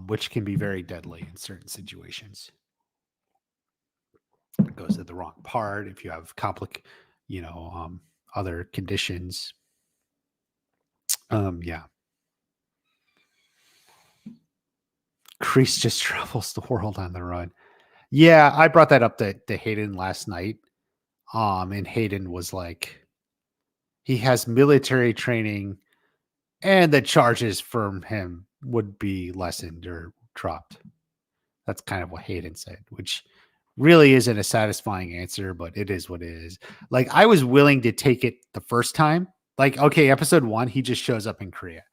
Which can be very deadly in certain situations. It goes to the wrong part if you have other conditions. Yeah. Kreese just travels the world on the run. Yeah, I brought that up to Hayden last night. And Hayden was like, he has military training and the charges from him would be lessened or dropped. That's kind of what Hayden said, which really isn't a satisfying answer, but it is what it is. Like, I was willing to take it the first time. Like, okay, episode 1, he just shows up in Korea.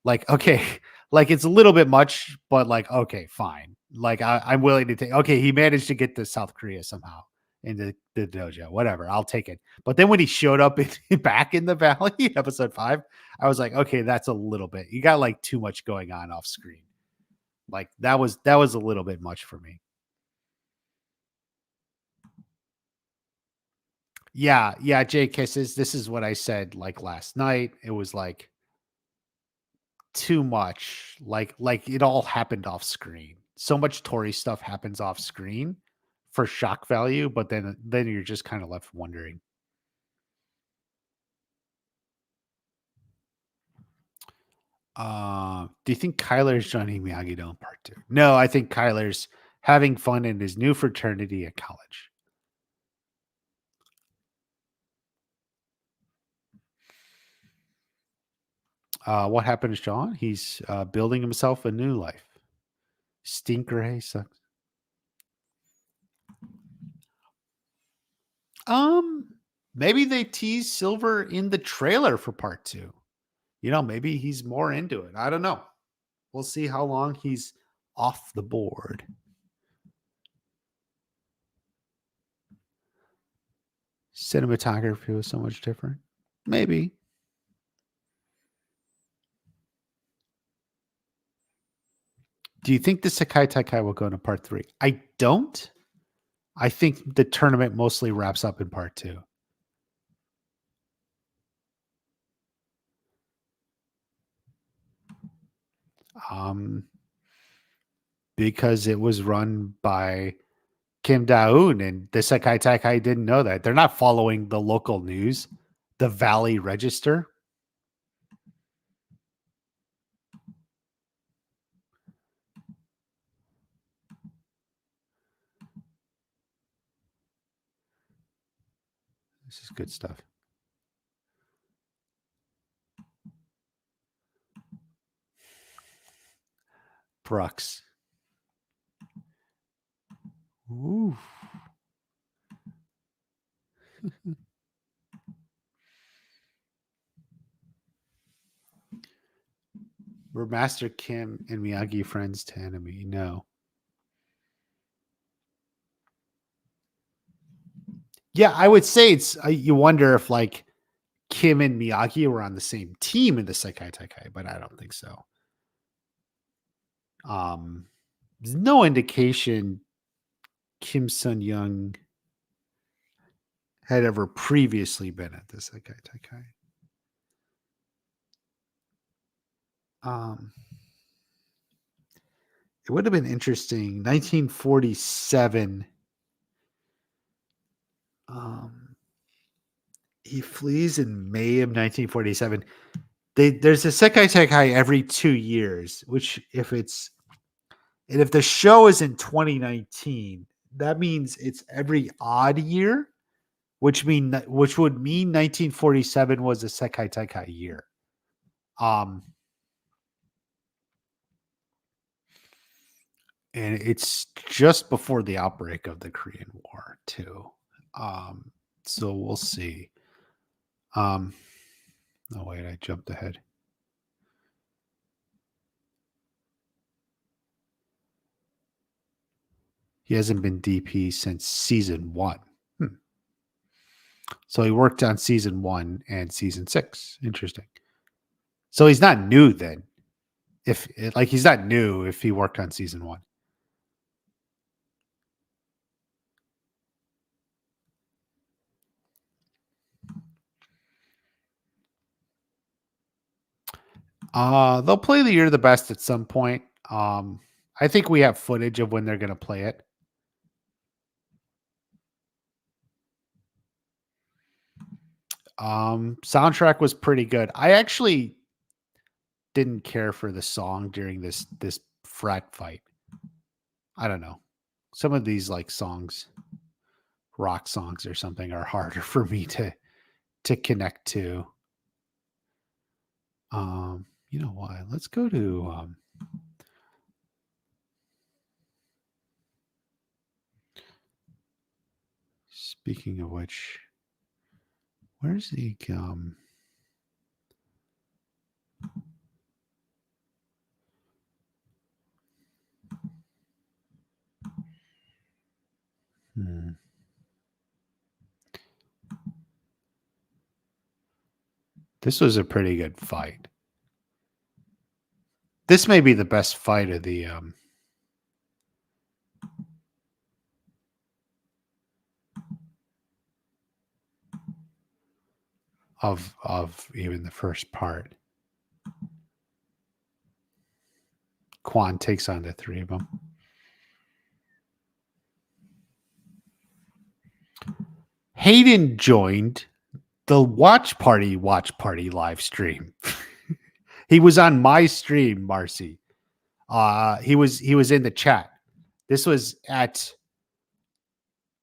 Like, okay, like it's a little bit much, but like, okay, fine. Like, I'm willing to take, okay, he managed to get to South Korea somehow into the dojo, whatever, I'll take it. But then when he showed up back in the valley in episode 5, I was like, okay, that's a little bit, you got like too much going on off screen. Like that was a little bit much for me. Yeah, Jay Kisses. This is what I said like last night. It was like too much. Like it all happened off screen. So much Tori stuff happens off screen for shock value, but then you're just kind of left wondering. Do you think Kyler's joining Miyagi-Do in part 2? No, I think Kyler's having fun in his new fraternity at college. What happened to Sean? He's building himself a new life. Stingray sucks. Maybe they tease Silver in the trailer for part 2. You know, maybe he's more into it. I don't know. We'll see how long he's off the board. Cinematography was so much different. Maybe. Do you think the Sekai Taikai will go into part 3? I don't. I think the tournament mostly wraps up in part 2. Because it was run by Kim Da-eun, and the Sekai Taikai didn't know that. They're not following the local news, the Valley Register. This is good stuff. Brooks. Ooh. Were Master Kim and Miyagi friends to enemy? No. Yeah, I would say it's, you wonder if like Kim and Miyagi were on the same team in the Sekai Taikai, but I don't think so. There's no indication Kim Sun Young had ever previously been at the Sekai Taikai. It would have been interesting. 1947. He flees in May of 1947. There's a Sekai Taikai every 2 years, which if it's And if the show is in 2019, that means it's every odd year, which would mean 1947 was a Sekai Taikai year. And it's just before the outbreak of the Korean War too. So we'll see. No, wait, I jumped ahead. He hasn't been DP since season 1. So he worked on season 1 and season 6. Interesting. So he's not new then. He's not new if he worked on season 1. They'll play the Year of the Best at some point. I think we have footage of when they're going to play it. Soundtrack was pretty good. I actually didn't care for the song during this frat fight. I don't know. Some of these like songs, rock songs or something, are harder for me to connect to. You know why? Let's go to speaking of which, where's the This was a pretty good fight. This may be the best fight of the of even the first part. Quan takes on the three of them. Hayden joined the watch party live stream. He was on my stream, Marcy. He was in the chat. This was at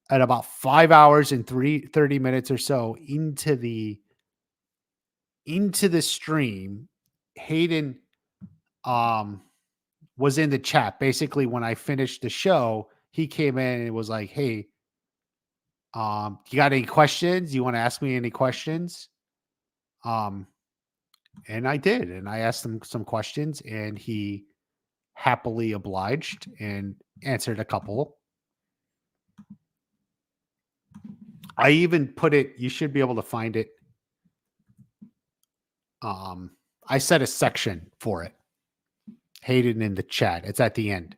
about 5 hours and 30 minutes or so into the stream. Hayden was in the chat. Basically, when I finished the show, he came in and was like, "Hey, you got any questions? You want to ask me any questions?" And I did, and I asked him some questions, and he happily obliged and answered a couple. I even put it, you should be able to find it. I set a section for it. Hayden in the chat. It's at the end.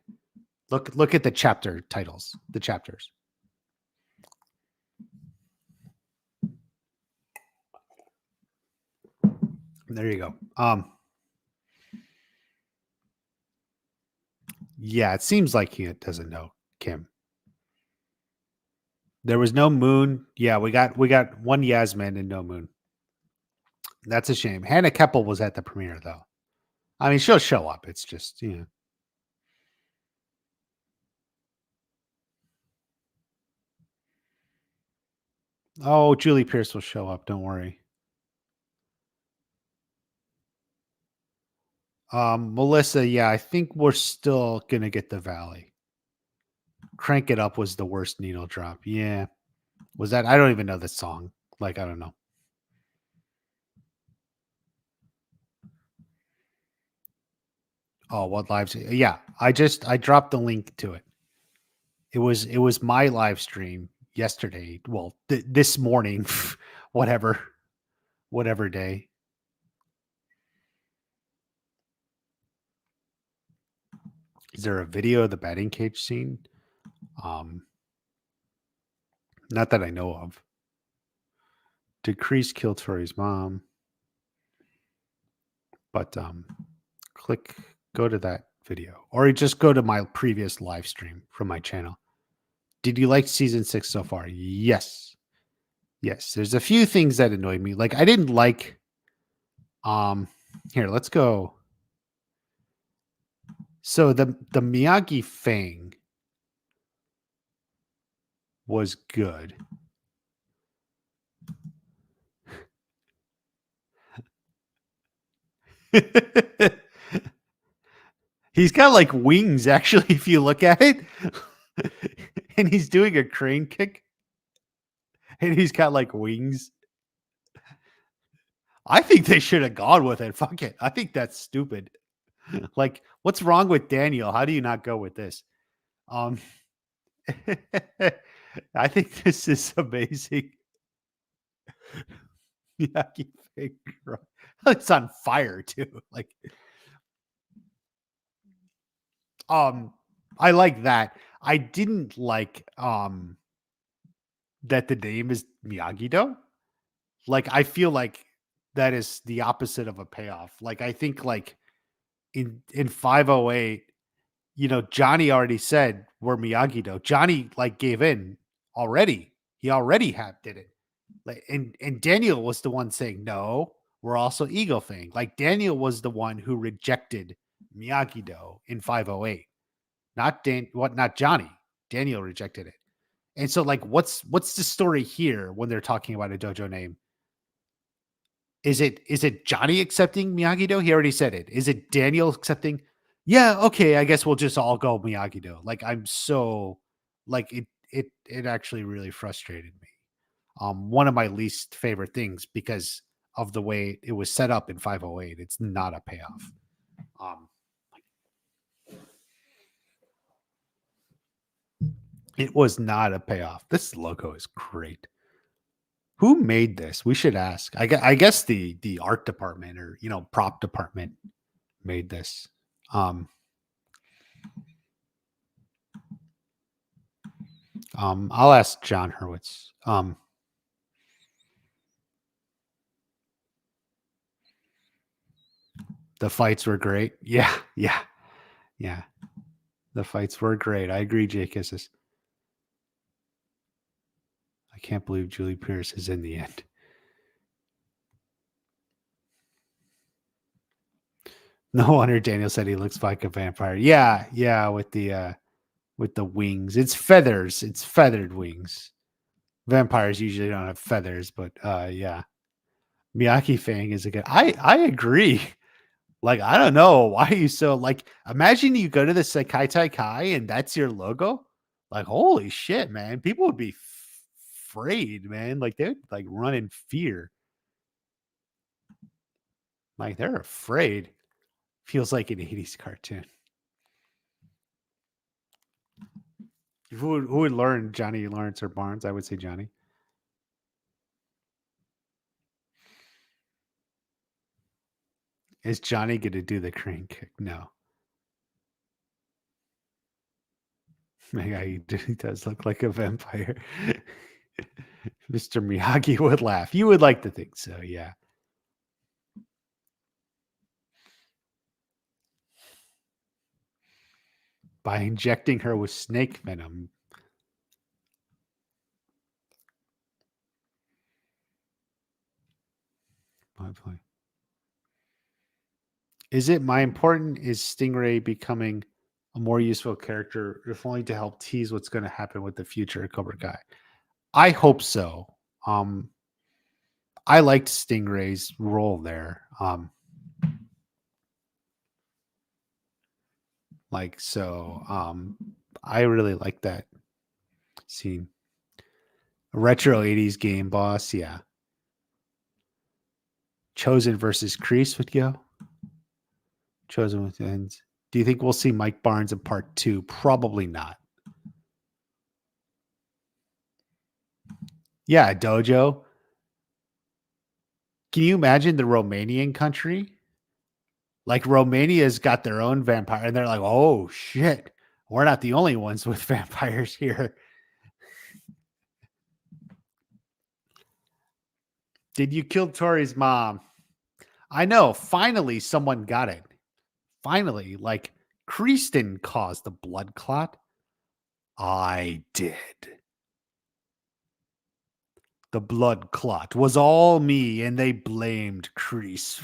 Look at the chapter titles, the chapters. There you go. Yeah, it seems like he doesn't know Kim. There was no Moon. Yeah, we got one Yasmin and no Moon. That's a shame. Hannah Keppel was at the premiere though. I mean, she'll show up. It's just, you know. Oh, Julie Pierce will show up. Don't worry. Melissa, yeah, I think we're still gonna get the Valley. Crank It Up was the worst needle drop. Yeah. Was that? I don't even know the song. Like, I don't know. Oh, what lives? Yeah, I dropped the link to it. It was my live stream yesterday. Well, this morning, whatever day. Is there a video of the batting cage scene? Not that I know of. Did Kreese kill Tori's mom? But go to that video, or just go to my previous live stream from my channel. Did you like season 6 so far? Yes. Yes. There's a few things that annoyed me. Like I didn't like. Here, let's go. So the Miyagi Fang was good. He's got like wings, actually, if you look at it. And he's doing a crane kick. And he's got like wings. I think they should have gone with it. Fuck it. I think that's stupid. Like, what's wrong with Daniel? How do you not go with this? Um I think this is amazing. Miyagi Fang. It's on fire too. Like, um I like that. I didn't like that the name is Miyagi-Do. Like, I feel like that is the opposite of a payoff. Like, I think like in 508, Johnny already said we're Miyagi-Do. Johnny like gave in already. He already did it. Like, and Daniel was the one saying no. We're also Eagle Fang. Like, Daniel was the one who rejected Miyagi-Do in 508. Not Johnny. Daniel rejected it. And so like what's the story here when they're talking about a dojo name? Is it Johnny accepting Miyagi-Do? He already said it. Is it Daniel accepting? Yeah, okay, I guess we'll just all go Miyagi-Do. Like, I'm so like it actually really frustrated me. One of my least favorite things because of the way it was set up in 508. It's not a payoff. Um it was not a payoff. This logo is great. Who made this? We should ask. I guess the art department or prop department made this. I'll ask John Hurwitz. The fights were great. Yeah, yeah, yeah. The fights were great. I agree, Jake Kisses. I can't believe Julie Pierce is in the end. No wonder Daniel said he looks like a vampire. Yeah, yeah, with the wings. It's feathers. It's feathered wings. Vampires usually don't have feathers, but yeah. Miyagi Fang is a good. I agree. Like, I don't know why you so like. Imagine you go to the Sekai Taikai and that's your logo. Like, holy shit, man! People would be afraid, man. Like, they'd like run in fear. Like, they're afraid. Feels like an '80s cartoon. Who would learn Johnny Lawrence or Barnes? I would say Johnny. Is Johnny going to do the crane kick? No. Yeah, he does look like a vampire. Mr. Miyagi would laugh. You would like to think so, yeah. By injecting her with snake venom. Is it my important is Stingray becoming a more useful character, if only to help tease what's going to happen with the future of Cobra Kai? I hope so. I liked Stingray's role there. I really like that scene. A retro 80s game boss, yeah. Chosen versus Kreese would go. Chosen with ends. Do you think we'll see Mike Barnes in part 2? Probably not. Yeah, dojo. Can you imagine the Romanian country? Like, Romania's got their own vampire, and they're like, oh shit, we're not the only ones with vampires here. Did you kill Tori's mom? I know. Finally, someone got it. Finally, like, Kristen caused the blood clot. I did. The blood clot was all me, and they blamed Kreese.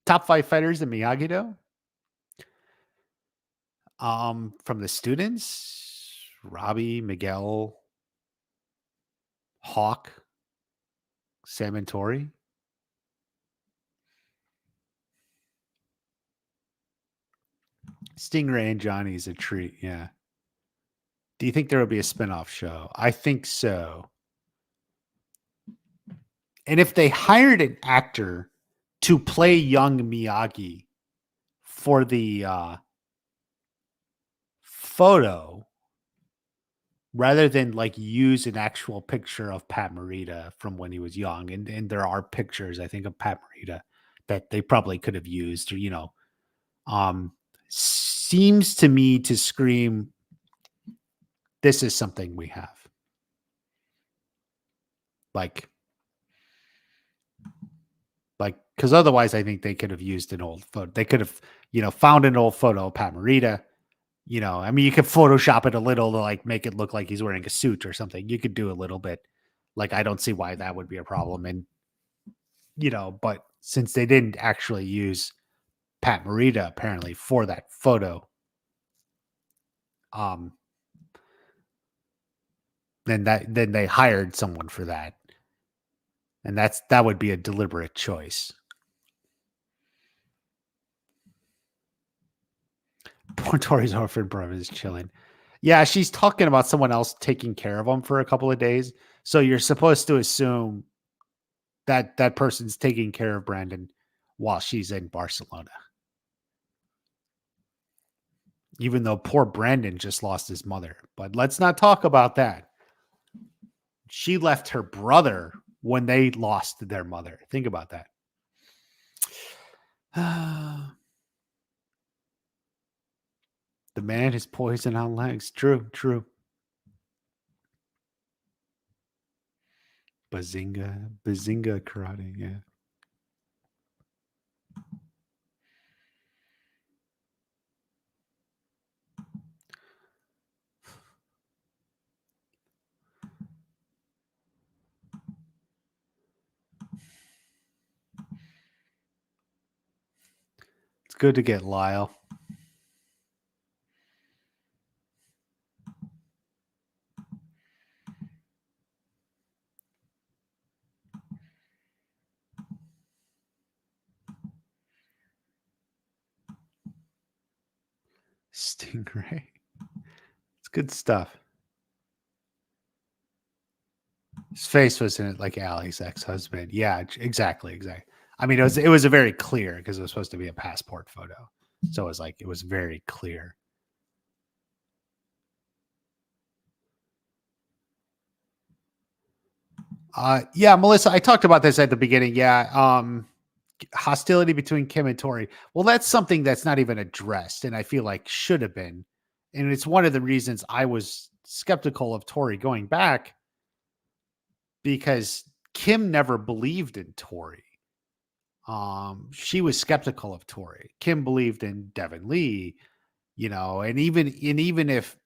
Top 5 fighters in Miyagi-Do. From the students, Robbie, Miguel, Hawk, Sam and Tori. Stingray and Johnny's a treat, yeah. Do you think there will be a spin-off show? I think so. And if they hired an actor to play young Miyagi for the photo, rather than like use an actual picture of Pat Morita from when he was young, and there are pictures, I think, of Pat Morita that they probably could have used, or seems to me to scream, this is something we have. Like, because otherwise, I think they could have used an old photo. They could have, found an old photo of Pat Morita. I mean, you could Photoshop it a little to like make it look like he's wearing a suit or something. You could do a little bit. Like, I don't see why that would be a problem. And, but since they didn't actually use Pat Morita apparently for that photo, then they hired someone for that. And that would be a deliberate choice. Poor Tori's orphan brother is chilling. Yeah, she's talking about someone else taking care of him for a couple of days. So you're supposed to assume that that person's taking care of Brandon while she's in Barcelona. Even though poor Brandon just lost his mother. But let's not talk about that. She left her brother when they lost their mother. Think about that. The man is poison on legs. True. Bazinga karate. Yeah. It's good to get Lyle. Stingray. It's good stuff. His face was in it like Allie's ex-husband. Yeah, exactly. I mean, it was a very clear because it was supposed to be a passport photo. So it was very clear. Yeah, Melissa, I talked about this at the beginning. Yeah. Hostility between Kim and Tori. Well, that's something that's not even addressed, and I feel like should have been. And it's one of the reasons I was skeptical of Tori going back, because Kim never believed in Tori. She was skeptical of Tori. Kim believed in Devin Lee, and even if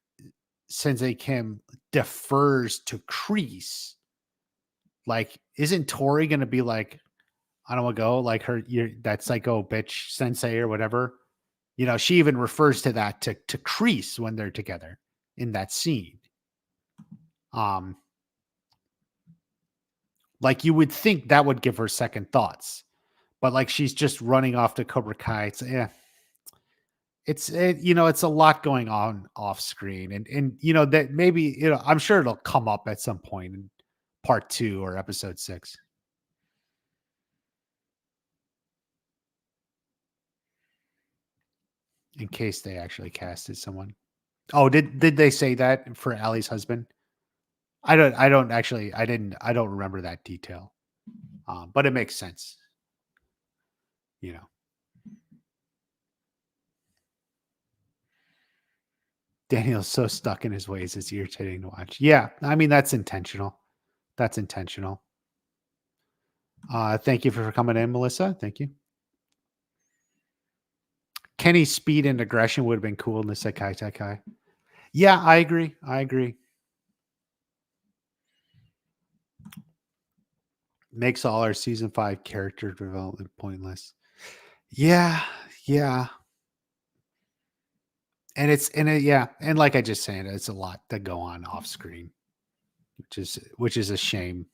Sensei Kim defers to Kreese, like, isn't Tori going to be like, I don't want to go, like that psycho bitch sensei or whatever? She even refers to that to Kreese when they're together in that scene. Like, you would think that would give her second thoughts, but like, she's just running off to Cobra Kai. It's a lot going on off screen, and that maybe, I'm sure it'll come up at some point in part 2 or episode 6. In case they actually casted someone. Oh, did they say that for Allie's husband? I don't remember that detail. But it makes sense. Daniel's so stuck in his ways, it's irritating to watch. Yeah, I mean, that's intentional. Thank you for coming in, Melissa. Thank you. Kenny's speed and aggression would have been cool in the Sekai Taikai. Yeah, I agree. Makes all our season 5 character development pointless. Yeah, yeah. And yeah, and like I just saying, it's a lot to go on off screen, which is a shame.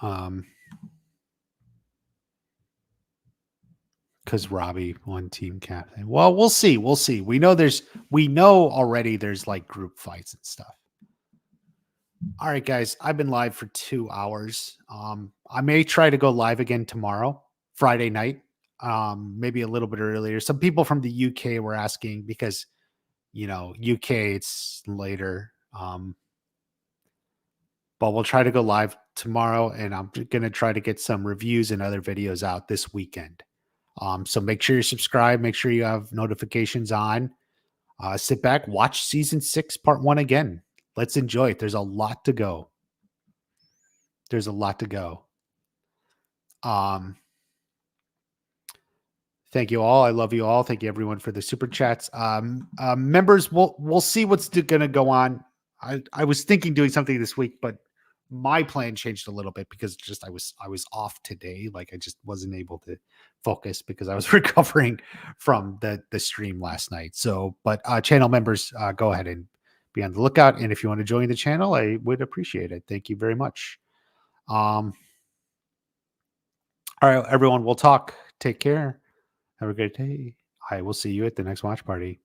Um, because Robbie won team captain. Well, we'll see. We'll see. We know already there's like group fights and stuff. All right, guys. I've been live for 2 hours. I may try to go live again tomorrow, Friday night. Maybe a little bit earlier. Some people from the UK were asking because UK it's later. But we'll try to go live tomorrow, and I'm going to try to get some reviews and other videos out this weekend. So make sure you subscribe, make sure you have notifications on. Sit back, watch season 6, part 1 again. Let's enjoy it. There's a lot to go. There's a lot to go. Thank you all. I love you all. Thank you everyone for the super chats. Members, we'll see what's going to go on. I was thinking doing something this week, but my plan changed a little bit because just I was off today. Like I just wasn't able to focus because I was recovering from the stream last night. So, but channel members, go ahead and be on the lookout. And if you want to join the channel, I would appreciate it. Thank you very much. All right, everyone, we'll talk. Take care. Have a great day. I will see you at the next watch party.